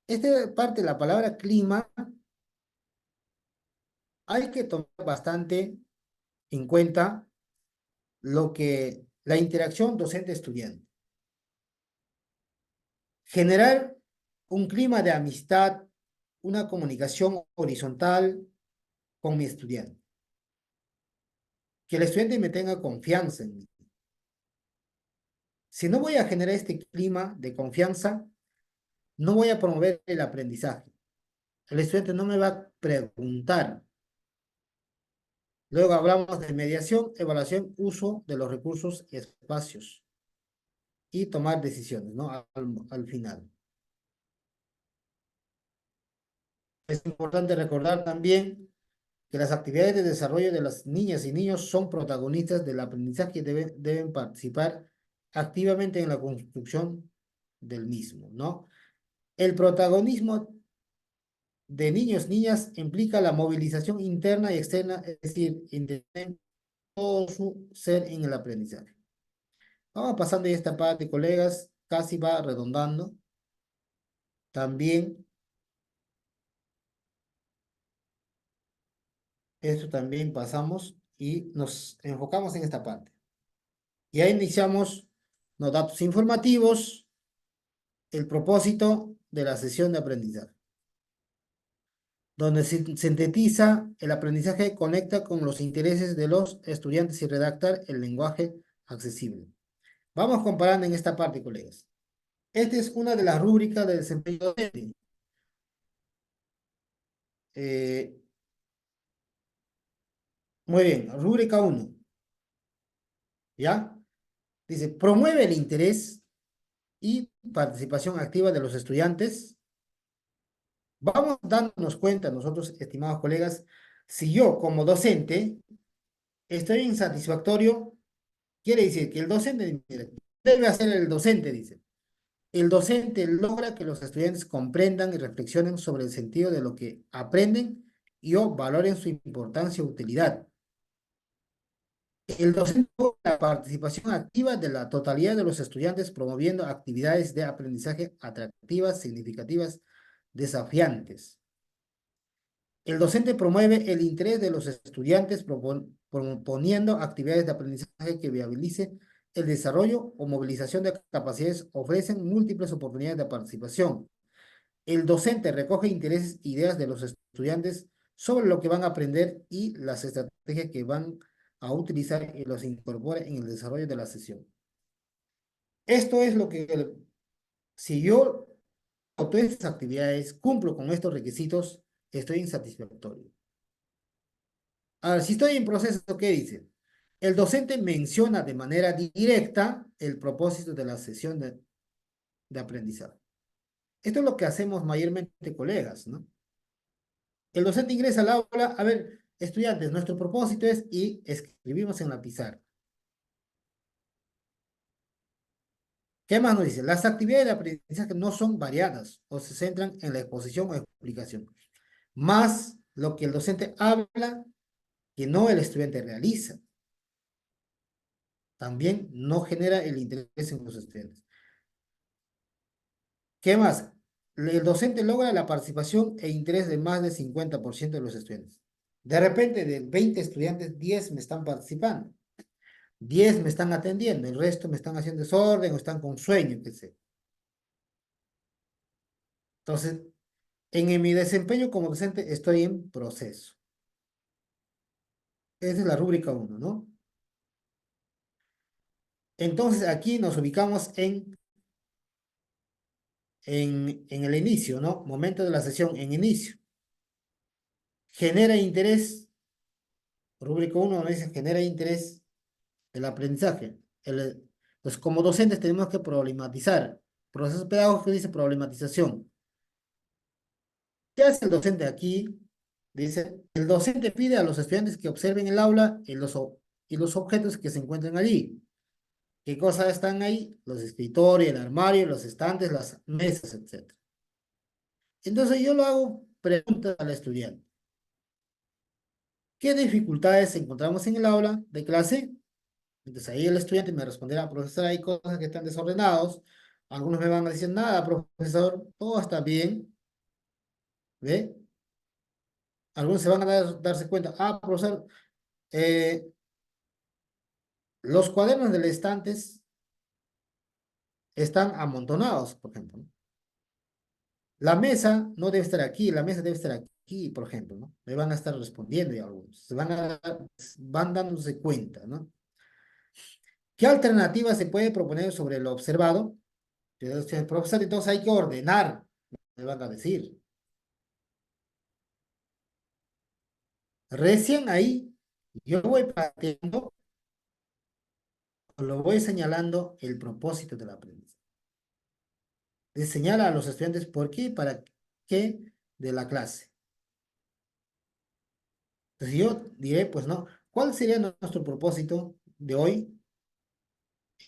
Esta parte de la palabra clima hay que tomar bastante en cuenta la interacción docente-estudiante. Generar un clima de amistad, una comunicación horizontal con mi estudiante. Que el estudiante me tenga confianza en mí. Si no voy a generar este clima de confianza, no voy a promover el aprendizaje. El estudiante no me va a preguntar. Luego hablamos de mediación, evaluación, uso de los recursos y espacios. Y tomar decisiones, ¿no? Al final. Es importante recordar también que las actividades de desarrollo de las niñas y niños son protagonistas del aprendizaje y deben participar activamente en la construcción del mismo, ¿no? El protagonismo de niños, niñas implica la movilización interna y externa, es decir, entender todo su ser en el aprendizaje. Vamos pasando ya esta parte, colegas, casi va redondando. También, esto también pasamos y nos enfocamos en esta parte. Ya iniciamos los datos informativos, el propósito de la sesión de aprendizaje, donde se sintetiza el aprendizaje, conecta con los intereses de los estudiantes y redactar el lenguaje accesible. Vamos comparando en esta parte, colegas. Esta es una de las rúbricas de desempeño docente. Muy bien, rúbrica 1. ¿Ya? Dice, promueve el interés y participación activa de los estudiantes. Vamos dándonos cuenta nosotros, estimados colegas, si yo como docente estoy insatisfactorio, quiere decir que el docente, mire, debe hacer el docente, dice. El docente logra que los estudiantes comprendan y reflexionen sobre el sentido de lo que aprenden y o valoren su importancia y utilidad. El docente logra la participación activa de la totalidad de los estudiantes promoviendo actividades de aprendizaje atractivas, significativas, desafiantes. El docente promueve el interés de los estudiantes proponiendo actividades de aprendizaje que viabilicen el desarrollo o movilización de capacidades, ofrecen múltiples oportunidades de participación. El docente recoge intereses e ideas de los estudiantes sobre lo que van a aprender y las estrategias que van a utilizar y los incorpora en el desarrollo de la sesión. Esto es lo que, si yo todas estas actividades cumplo con estos requisitos, estoy insatisfactorio. Ahora, si estoy en proceso, ¿qué dice? El docente menciona de manera directa el propósito de la sesión de aprendizaje. Esto es lo que hacemos mayormente, colegas, ¿no? El docente ingresa al aula, a ver, estudiantes, nuestro propósito es, y escribimos en la pizarra. ¿Qué más nos dice? Las actividades de aprendizaje no son variadas o se centran en la exposición o explicación. Más lo que el docente habla que no el estudiante realiza. También no genera el interés en los estudiantes. ¿Qué más? El docente logra la participación e interés de más del 50% de los estudiantes. De repente, de 20 estudiantes, 10 me están participando. 10 me están atendiendo, el resto me están haciendo desorden o están con sueño, qué sé. Entonces, en mi desempeño como docente estoy en proceso. Esa es la rúbrica 1, ¿no? Entonces, aquí nos ubicamos en el inicio, ¿no? Momento de la sesión, en inicio. Genera interés Rúbrica 1 nos dice genera interés el aprendizaje. Pues como docentes tenemos que problematizar. Proceso pedagógico dice problematización. ¿Qué hace el docente aquí? Dice, el docente pide a los estudiantes que observen el aula y los objetos que se encuentran allí. ¿Qué cosas están ahí? Los escritorios, el armario, los estantes, las mesas, etc. Entonces yo lo hago preguntas al estudiante. ¿Qué dificultades encontramos en el aula de clase? Entonces ahí el estudiante me responderá, profesor, hay cosas que están desordenados. Algunos me van a decir, nada, profesor, todo está bien. ¿Ve? Algunos se van a darse cuenta, profesor, eh, los cuadernos del estantes están amontonados, por ejemplo, ¿no? La mesa no debe estar aquí, la mesa debe estar aquí, por ejemplo, ¿no? Me van a estar respondiendo y algunos. Van dándose cuenta, ¿no? ¿Qué alternativa se puede proponer sobre lo observado? Entonces, profesor, entonces hay que ordenar, me van a decir. Recién ahí, yo voy planteando, lo voy señalando el propósito de la aprendizaje. De señalar a los estudiantes por qué y para qué de la clase. Entonces yo diré, pues no, ¿cuál sería nuestro propósito de hoy?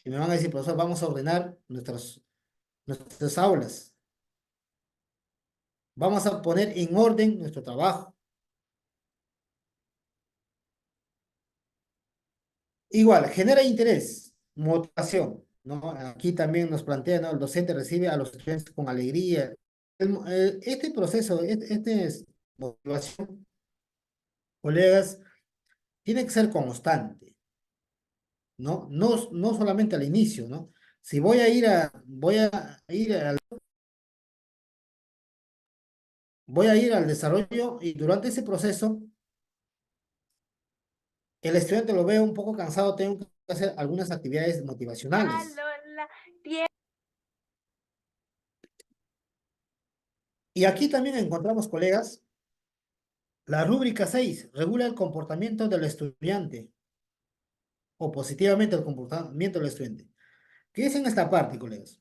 Y me van a decir, profesor, vamos a ordenar nuestras aulas. Vamos a poner en orden nuestro trabajo. Igual, genera interés, motivación, ¿no? Aquí también nos plantea, ¿no? El docente recibe a los estudiantes con alegría. Este proceso, este es motivación, colegas, tiene que ser constante, ¿no? No solamente al inicio, ¿no? Si voy a ir al desarrollo y durante ese proceso, el estudiante lo ve un poco cansado, tengo que hacer algunas actividades motivacionales. Y aquí también encontramos, colegas, la rúbrica 6 regula el comportamiento del estudiante o positivamente el comportamiento del estudiante. ¿Qué es en esta parte, colegas?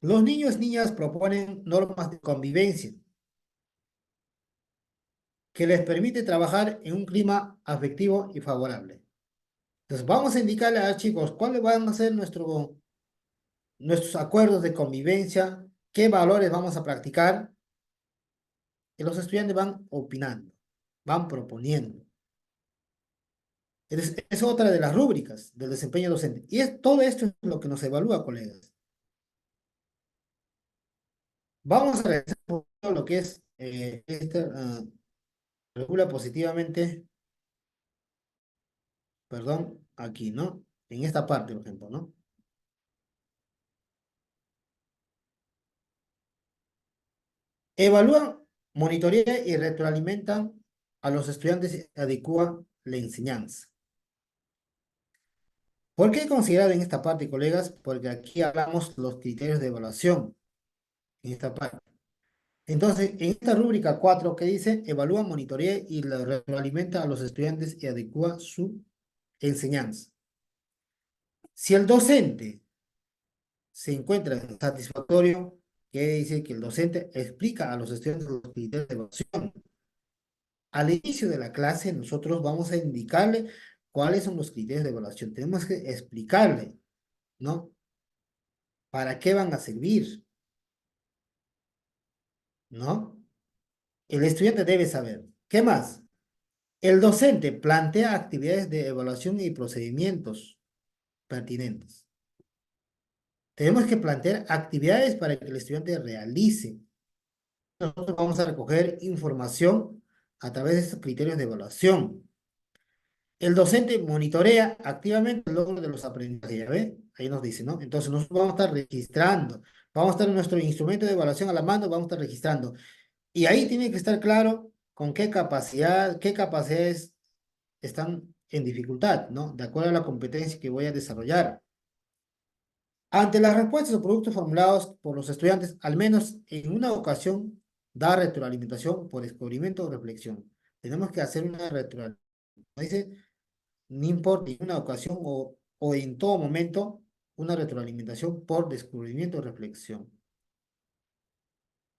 Los niños y niñas proponen normas de convivencia que les permite trabajar en un clima afectivo y favorable. Entonces vamos a indicarle a los chicos cuáles van a ser nuestros acuerdos de convivencia, qué valores vamos a practicar, y los estudiantes van opinando, van proponiendo. Es otra de las rúbricas del desempeño docente. Y todo esto es lo que nos evalúa, colegas. Vamos a revisar todo lo que es regula positivamente, perdón, aquí, ¿no? En esta parte, por ejemplo, ¿no? Evalúan, monitorea y retroalimentan a los estudiantes y adecúan la enseñanza. ¿Por qué considerar en esta parte, colegas? Porque aquí hablamos los criterios de evaluación, en esta parte. Entonces, en esta rúbrica 4 que dice, evalúa, monitorea y retroalimenta a los estudiantes y adecúa su enseñanza. Si el docente se encuentra satisfactorio, quiere decir que el docente explica a los estudiantes los criterios de evaluación. Al inicio de la clase, nosotros vamos a indicarle cuáles son los criterios de evaluación. Tenemos que explicarle, ¿no? ¿Para qué van a servir? ¿No? El estudiante debe saber. ¿Qué más? El docente plantea actividades de evaluación y procedimientos pertinentes. Tenemos que plantear actividades para que el estudiante realice. Nosotros vamos a recoger información a través de estos criterios de evaluación. El docente monitorea activamente el logro de los aprendizajes, ¿ya ve? Ahí nos dice, ¿no? Entonces nosotros vamos a estar registrando, vamos a estar en nuestro instrumento de evaluación a la mano, vamos a estar registrando. Y ahí tiene que estar claro con qué capacidades están en dificultad, ¿no? De acuerdo a la competencia que voy a desarrollar. Ante las respuestas o productos formulados por los estudiantes, al menos en una ocasión, da retroalimentación por descubrimiento o reflexión. Tenemos que hacer una retroalimentación Dice, no importa en una ocasión o en todo momento, una retroalimentación por descubrimiento o reflexión.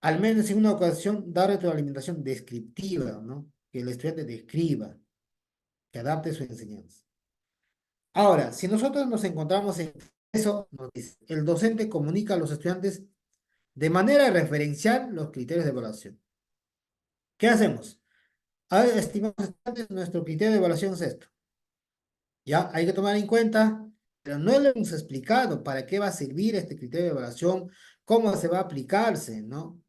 Al menos en una ocasión, da retroalimentación descriptiva, ¿no? Que el estudiante describa, que adapte su enseñanza. Ahora, si nosotros nos encontramos en eso, nos dice, el docente comunica a los estudiantes de manera referencial los criterios de evaluación. ¿Qué hacemos? A ver, estimados estudiantes, nuestro criterio de evaluación es esto. Ya, hay que tomar en cuenta, pero no le hemos explicado para qué va a servir este criterio de evaluación, cómo se va a aplicarse, ¿no?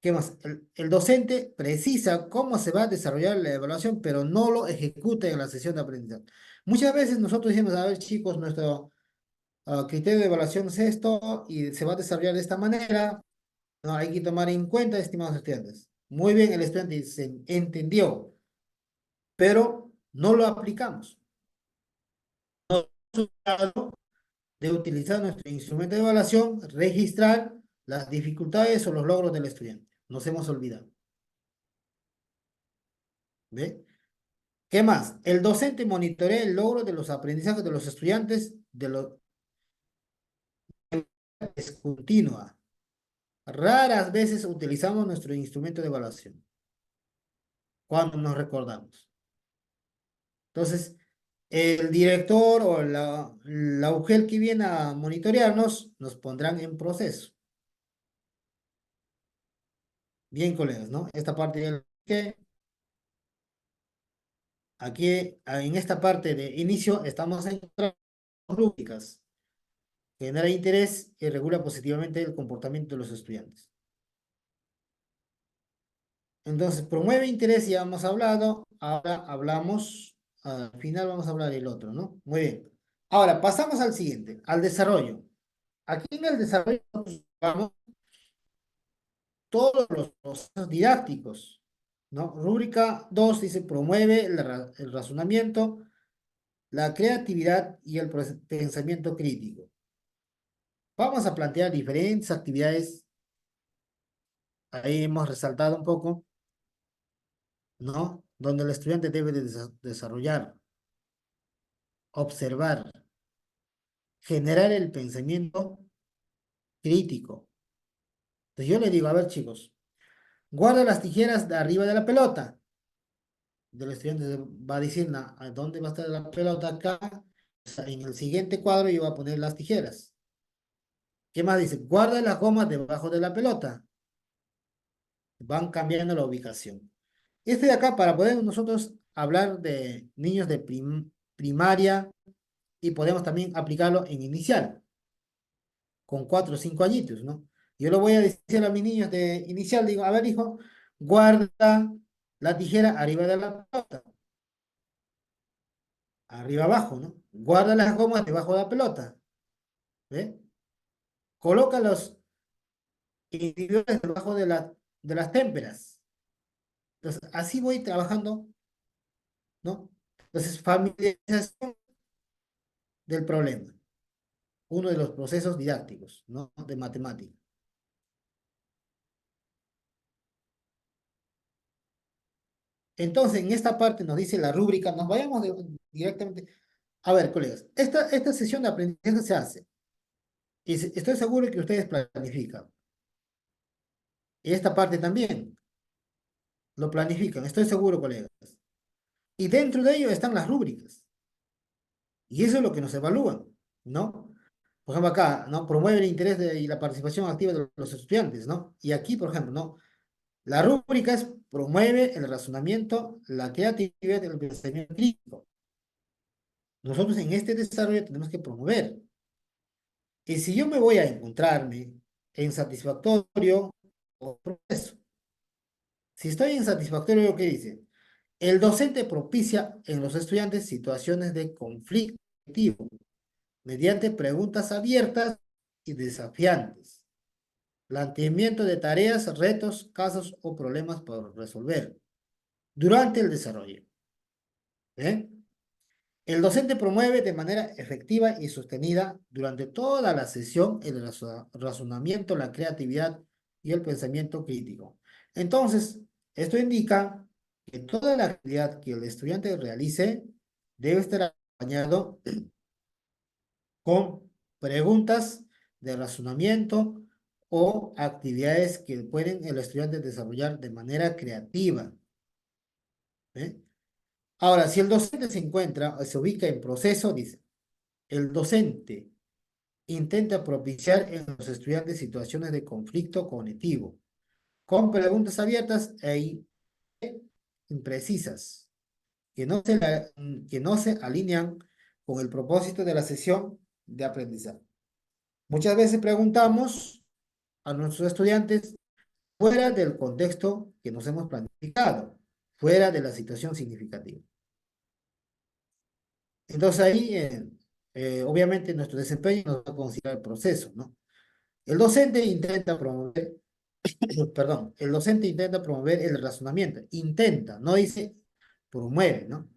¿Qué más? El docente precisa cómo se va a desarrollar la evaluación, pero no lo ejecuta en la sesión de aprendizaje. Muchas veces nosotros decimos, a ver, chicos, nuestro criterio de evaluación es esto y se va a desarrollar de esta manera. No, hay que tomar en cuenta, estimados estudiantes. Muy bien, el estudiante se entendió, pero no lo aplicamos. No de utilizar nuestro instrumento de evaluación, registrar las dificultades o los logros del estudiante. Nos hemos olvidado. ¿Ve? ¿Qué más? El docente monitorea el logro de los aprendizajes de los estudiantes de lo es continua. Raras veces utilizamos nuestro instrumento de evaluación cuando nos recordamos. Entonces, el director o la UGEL que viene a monitorearnos nos pondrán en proceso. Bien, colegas, ¿no? Esta parte del que aquí en esta parte de inicio estamos en rúbricas. Genera interés y regula positivamente el comportamiento de los estudiantes. Entonces, promueve interés, ya hemos hablado. Ahora hablamos, al final vamos a hablar del otro, ¿no? Muy bien. Ahora, pasamos al siguiente, al desarrollo. Aquí en el desarrollo vamos todos los procesos didácticos, ¿no? Rúbrica 2 dice, promueve el razonamiento, la creatividad y el pensamiento crítico. Vamos a plantear diferentes actividades. Ahí hemos resaltado un poco, ¿no? Donde el estudiante debe de desarrollar, observar, generar el pensamiento crítico. Entonces yo le digo, a ver chicos, guarda las tijeras de arriba de la pelota. El estudiante va a decir, ¿a dónde va a estar la pelota? Acá. O sea, en el siguiente cuadro yo voy a poner las tijeras. ¿Qué más dice? Guarda las gomas debajo de la pelota. Van cambiando la ubicación. Este de acá, para poder nosotros hablar de niños de primaria y podemos también aplicarlo en inicial, con 4 o 5 añitos, ¿no? Yo le voy a decir a mis niños de inicial, digo, a ver, hijo, guarda la tijera arriba de la pelota. Arriba abajo, ¿no? Guarda las gomas debajo de la pelota. ¿Ve? Coloca los individuales debajo de las témperas. Entonces, así voy trabajando, ¿no? Entonces, familiarización del problema. Uno de los procesos didácticos, ¿no? De matemática. Entonces, en esta parte nos dice la rúbrica, nos vayamos directamente. A ver, colegas, esta sesión de aprendizaje se hace. Y estoy seguro que ustedes planifican. Y esta parte también lo planifican, estoy seguro, colegas. Y dentro de ello están las rúbricas. Y eso es lo que nos evalúan, ¿no? Por ejemplo, acá, ¿no? Promueve el interés y la participación activa de los estudiantes, ¿no? Y aquí, por ejemplo, ¿no? La rúbrica es promueve el razonamiento, la creatividad y el pensamiento crítico. Nosotros en este desarrollo tenemos que promover. Y si yo me voy a encontrarme en satisfactorio o progreso, si estoy en satisfactorio, ¿qué dice? El docente propicia en los estudiantes situaciones de conflicto activo mediante preguntas abiertas y desafiantes, planteamiento de tareas, retos, casos o problemas por resolver durante el desarrollo. ¿Eh? El docente promueve de manera efectiva y sostenida durante toda la sesión el razonamiento, la creatividad y el pensamiento crítico. Entonces, esto indica que toda la actividad que el estudiante realice debe estar acompañado con preguntas de razonamiento o actividades que pueden el estudiante desarrollar de manera creativa. ¿Eh? Ahora, si el docente se encuentra o se ubica en proceso, dice, el docente intenta propiciar en los estudiantes situaciones de conflicto cognitivo, con preguntas abiertas e imprecisas, que no se alinean con el propósito de la sesión de aprendizaje. Muchas veces preguntamos a nuestros estudiantes fuera del contexto que nos hemos planificado, fuera de la situación significativa. Entonces ahí, obviamente, nuestro desempeño nos va a considerar el proceso, ¿no? El docente intenta promover, perdón, el docente intenta promover el razonamiento, intenta, no dice promueve, ¿no?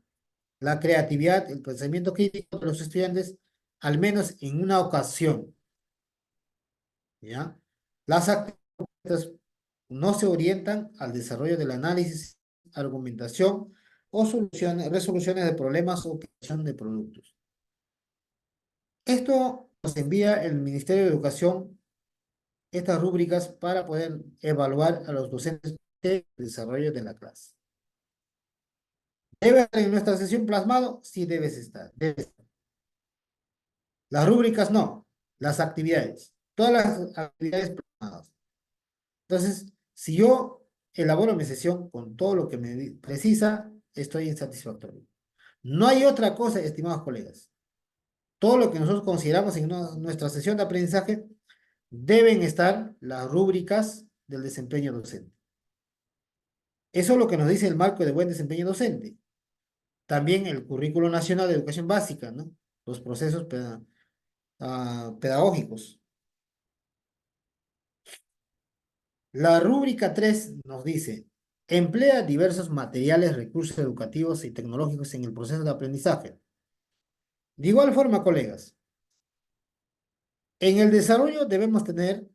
La creatividad, el pensamiento crítico de los estudiantes, al menos en una ocasión, ¿ya? Las actividades no se orientan al desarrollo del análisis, argumentación o resoluciones de problemas o creación de productos. Esto nos envía el Ministerio de Educación estas rúbricas para poder evaluar a los docentes del desarrollo de la clase. ¿Debe estar en nuestra sesión plasmado? Sí, debe estar. Las rúbricas no, las actividades. Todas las actividades plasmadas. Entonces, si yo elaboro mi sesión con todo lo que me precisa, estoy insatisfactorio. No hay otra cosa, estimados colegas. Todo lo que nosotros consideramos en nuestra sesión de aprendizaje deben estar las rúbricas del desempeño docente. Eso es lo que nos dice el marco de buen desempeño docente. También el Currículo Nacional de Educación Básica, ¿no? Los procesos pedagógicos. La rúbrica 3 nos dice, emplea diversos materiales, recursos educativos y tecnológicos en el proceso de aprendizaje. De igual forma, colegas, en el desarrollo debemos tener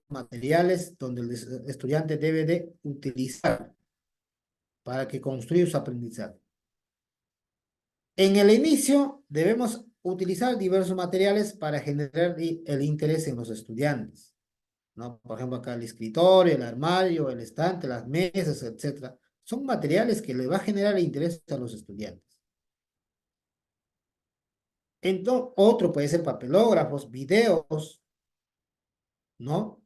materiales donde el estudiante debe de utilizar para que construya su aprendizaje. En el inicio debemos utilizar diversos materiales para generar el interés en los estudiantes, ¿no? Por ejemplo, acá el escritorio, el armario, el estante, las mesas, etc. Son materiales que le va a generar interés a los estudiantes. Entonces, otro puede ser papelógrafos, videos, ¿no?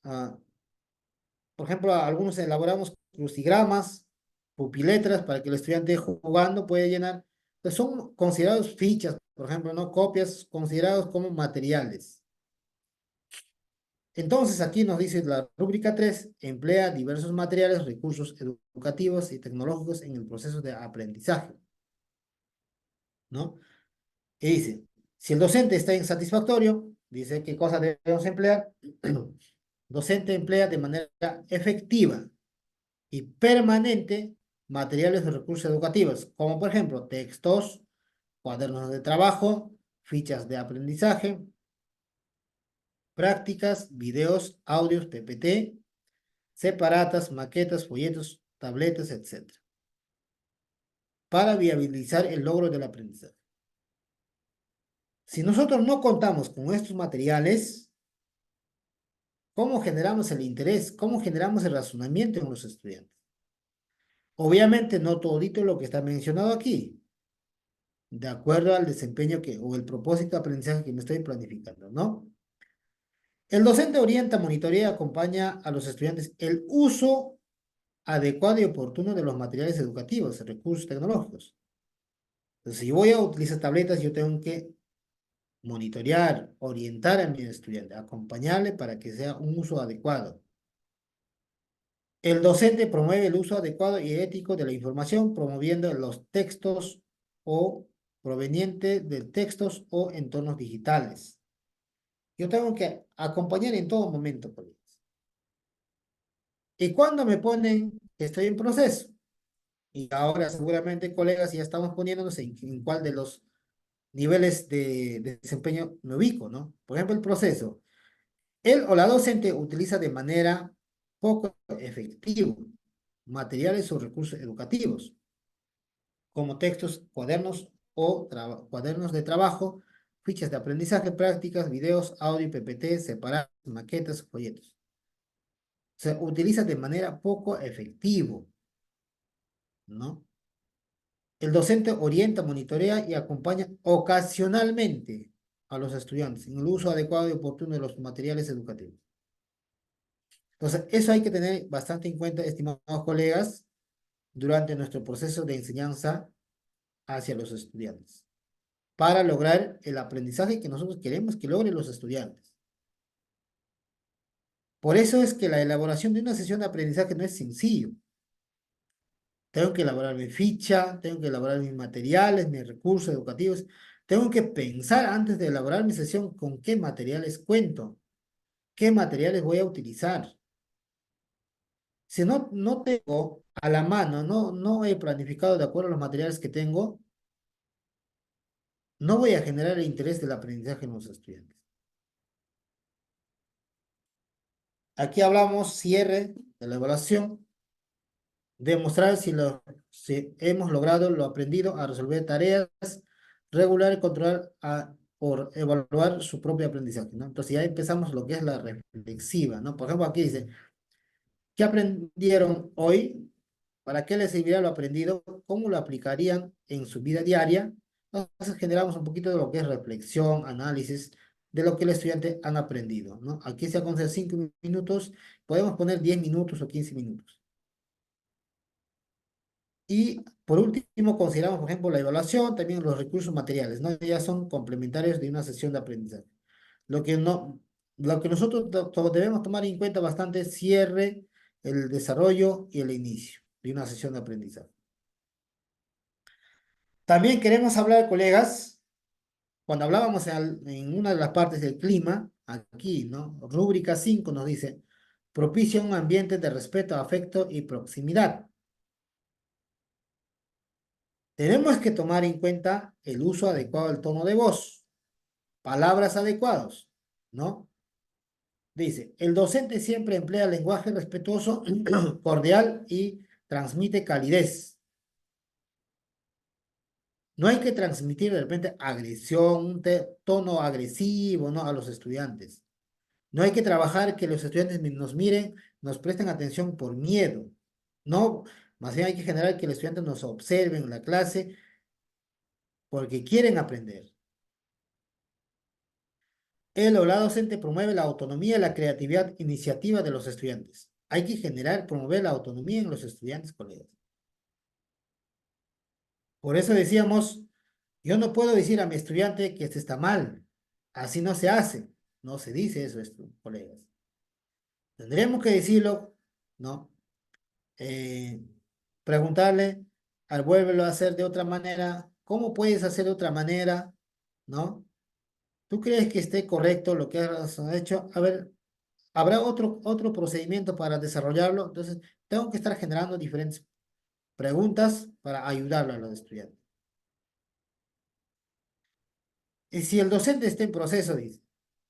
Por ejemplo, algunos elaboramos crucigramas, pupiletras para que el estudiante jugando puede llenar. Pues son considerados fichas, por ejemplo, ¿no? Copias considerados como materiales. Entonces, aquí nos dice la rúbrica 3, emplea diversos materiales, recursos educativos y tecnológicos en el proceso de aprendizaje, ¿no? Y dice, si el docente está insatisfactorio, dice qué cosas debemos emplear. Docente emplea de manera efectiva y permanente materiales o recursos educativos, como por ejemplo textos, cuadernos de trabajo, fichas de aprendizaje, prácticas, videos, audios, PPT, separatas, maquetas, folletos, tabletas, etc. Para viabilizar el logro del aprendizaje. Si nosotros no contamos con estos materiales, ¿cómo generamos el interés? ¿Cómo generamos el razonamiento en los estudiantes? Obviamente no todito lo que está mencionado aquí, de acuerdo al desempeño o el propósito de aprendizaje que me estoy planificando, ¿no? El docente orienta, monitorea y acompaña a los estudiantes el uso adecuado y oportuno de los materiales educativos, recursos tecnológicos. Entonces, si voy a utilizar tabletas, yo tengo que monitorear, orientar a mi estudiante, acompañarle para que sea un uso adecuado. El docente promueve el uso adecuado y ético de la información, promoviendo los textos o provenientes de textos o entornos digitales. Yo tengo que acompañar en todo momento, colegas. Y cuando me ponen que estoy en proceso, y ahora seguramente, colegas, ya estamos poniéndonos en cuál de los niveles de desempeño me ubico, ¿no? Por ejemplo, el proceso. Él o la docente utiliza de manera poco efectiva materiales o recursos educativos, como textos, cuadernos o cuadernos de trabajo, fichas de aprendizaje, prácticas, videos, audio, PPT, separados, maquetas, folletos. Se utiliza de manera poco efectivo, ¿no? El docente orienta, monitorea y acompaña ocasionalmente a los estudiantes en el uso adecuado y oportuno de los materiales educativos. Entonces, eso hay que tener bastante en cuenta, estimados colegas, durante nuestro proceso de enseñanza hacia los estudiantes, para lograr el aprendizaje que nosotros queremos que logren los estudiantes. Por eso es que la elaboración de una sesión de aprendizaje no es sencillo. Tengo que elaborar mi ficha, tengo que elaborar mis materiales, mis recursos educativos. Tengo que pensar antes de elaborar mi sesión con qué materiales cuento, qué materiales voy a utilizar. Si no tengo a la mano, no he planificado de acuerdo a los materiales que tengo, no voy a generar el interés del aprendizaje en los estudiantes. Aquí hablamos cierre de la evaluación, demostrar si hemos logrado lo aprendido a resolver tareas, regular y controlar por evaluar su propio aprendizaje, ¿no? Entonces ya empezamos lo que es la reflexiva, ¿no? Por ejemplo, aquí dice, ¿qué aprendieron hoy? ¿Para qué les servirá lo aprendido? ¿Cómo lo aplicarían en su vida diaria? Entonces generamos un poquito de lo que es reflexión, análisis de lo que el estudiante han aprendido, ¿no? Aquí se aconseja 5 minutos, podemos poner 10 minutos o 15 minutos. Y por último, consideramos, por ejemplo, la evaluación, también los recursos materiales, ¿no? Ya son complementarios de una sesión de aprendizaje. Lo que nosotros debemos tomar en cuenta bastante es cierre, el desarrollo y el inicio de una sesión de aprendizaje. También queremos hablar, colegas, cuando hablábamos en una de las partes del clima, aquí, ¿no? Rúbrica 5 nos dice, propicia un ambiente de respeto, afecto y proximidad. Tenemos que tomar en cuenta el uso adecuado del tono de voz, palabras adecuados, ¿no? Dice, el docente siempre emplea lenguaje respetuoso, cordial y transmite calidez. No hay que transmitir de repente agresión, un tono agresivo, ¿no? A los estudiantes. No hay que trabajar que los estudiantes nos miren, nos presten atención por miedo. No, más bien hay que generar que los estudiantes nos observen en la clase porque quieren aprender. El o la docente promueve la autonomía y la creatividad iniciativa de los estudiantes. Hay que promover la autonomía en los estudiantes, colegas. Por eso decíamos, yo no puedo decir a mi estudiante que esto está mal. Así no se hace. No se dice eso, colegas. Tendremos que decirlo, ¿no? Preguntarle, al vuélvelo a hacer de otra manera. ¿Cómo puedes hacer de otra manera? ¿No? ¿Tú crees que esté correcto lo que has hecho? A ver, ¿habrá otro procedimiento para desarrollarlo? Entonces, tengo que estar generando diferentes preguntas para ayudarle a los estudiantes. Y si el docente está en proceso, dice,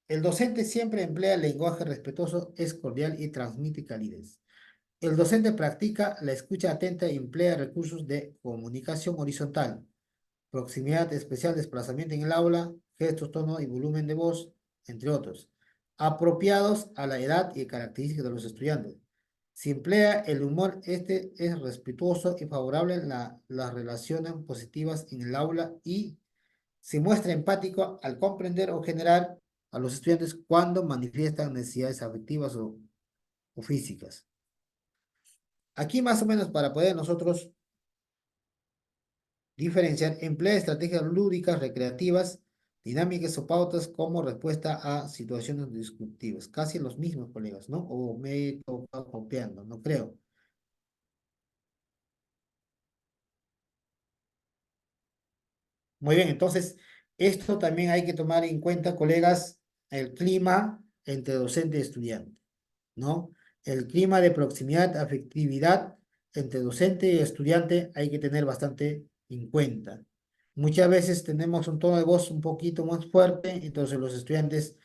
el docente siempre emplea lenguaje respetuoso, es cordial y transmite calidez. El docente practica la escucha atenta y emplea recursos de comunicación horizontal, proximidad especial, desplazamiento en el aula, gestos, tono y volumen de voz, entre otros, apropiados a la edad y características de los estudiantes. Si emplea el humor, este es respetuoso y favorable en las relaciones positivas en el aula y se muestra empático al comprender o generar a los estudiantes cuando manifiestan necesidades afectivas o físicas. Aquí más o menos para poder nosotros diferenciar, emplea estrategias lúdicas, recreativas, dinámicas o pautas como respuesta a situaciones disruptivas. Casi los mismos, colegas, ¿no? O me he estado copiando, no creo. Muy bien, entonces, esto también hay que tomar en cuenta, colegas, el clima entre docente y estudiante, ¿no? El clima de proximidad, afectividad entre docente y estudiante hay que tener bastante en cuenta. Muchas veces tenemos un tono de voz un poquito más fuerte, entonces los estudiantes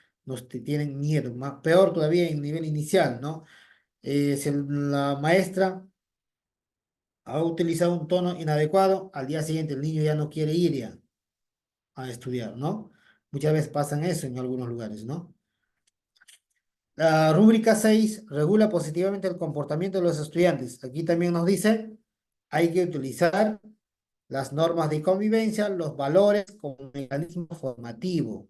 tienen miedo, peor todavía en nivel inicial, ¿no? Si la maestra ha utilizado un tono inadecuado, al día siguiente el niño ya no quiere ir ya a estudiar, ¿no? Muchas veces pasan eso en algunos lugares, ¿no? La rúbrica 6 regula positivamente el comportamiento de los estudiantes. Aquí también nos dice, hay que utilizar las normas de convivencia, los valores como mecanismo formativo.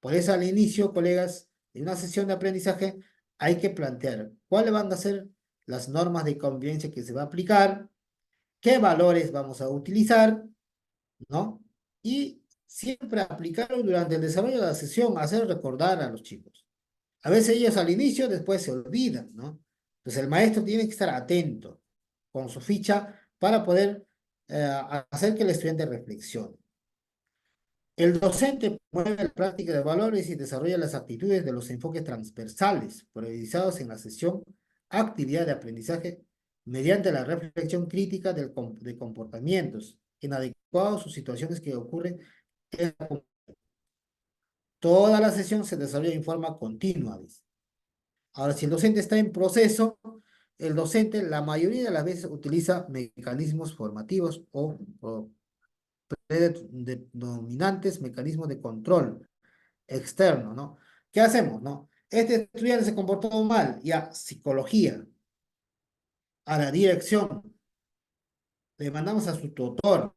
Por eso al inicio, colegas, de una sesión de aprendizaje, hay que plantear cuáles van a ser las normas de convivencia que se va a aplicar, qué valores vamos a utilizar, ¿no? Y siempre aplicarlo durante el desarrollo de la sesión, hacer recordar a los chicos. A veces ellos al inicio después se olvidan, ¿no? Entonces el maestro tiene que estar atento con su ficha para poder hacer que el estudiante reflexione. El docente promueve la práctica de valores y desarrolla las actitudes de los enfoques transversales priorizados en la sesión actividad de aprendizaje mediante la reflexión crítica de comportamientos inadecuados o situaciones que ocurren en la comunidad. Toda la sesión se desarrolla en forma continua, dice. Ahora, si el docente está en proceso, el docente la mayoría de las veces utiliza mecanismos formativos o predominantes mecanismos de control externo, ¿no? ¿Qué hacemos, no? Este estudiante se comportó mal, ya, psicología, a la dirección, le mandamos a su tutor,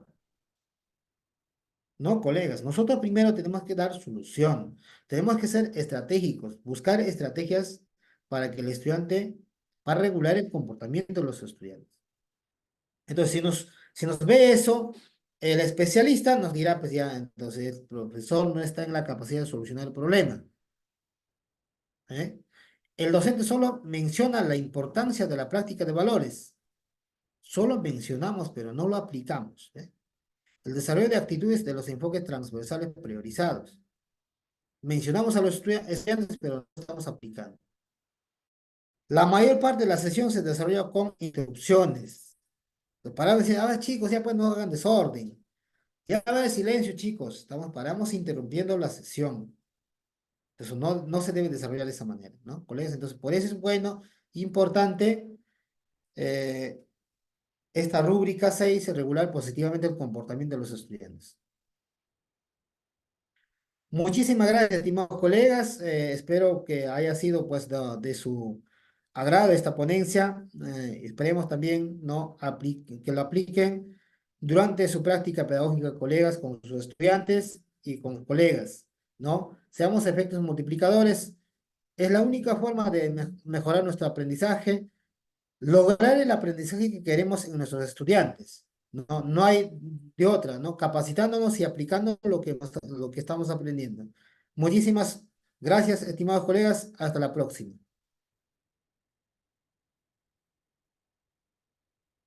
¿no, colegas? Nosotros primero tenemos que dar solución, tenemos que ser estratégicos, buscar estrategias para que el estudiante, para regular el comportamiento de los estudiantes. Entonces, si nos ve eso, el especialista nos dirá, pues ya, entonces el profesor no está en la capacidad de solucionar el problema. ¿Eh? El docente solo menciona la importancia de la práctica de valores. Solo mencionamos, pero no lo aplicamos. ¿Eh? El desarrollo de actitudes de los enfoques transversales priorizados. Mencionamos a los estudiantes, pero no estamos aplicando. La mayor parte de la sesión se desarrolla con interrupciones. Para decir, chicos, ya pues no hagan desorden. Ya va de silencio, chicos. Paramos interrumpiendo la sesión. Eso no se debe desarrollar de esa manera, ¿no, colegas? Entonces, por eso es bueno, importante, esta rúbrica 6, regular positivamente el comportamiento de los estudiantes. Muchísimas gracias, estimados colegas. Espero que haya sido, pues, de su agrado esta ponencia. Esperemos también, ¿no? Que lo apliquen durante su práctica pedagógica, colegas, con sus estudiantes y con colegas, ¿no? Seamos efectos multiplicadores. Es la única forma de mejorar nuestro aprendizaje, lograr el aprendizaje que queremos en nuestros estudiantes. No hay de otra, ¿no? Capacitándonos y aplicando lo que estamos aprendiendo. Muchísimas gracias, estimados colegas. Hasta la próxima.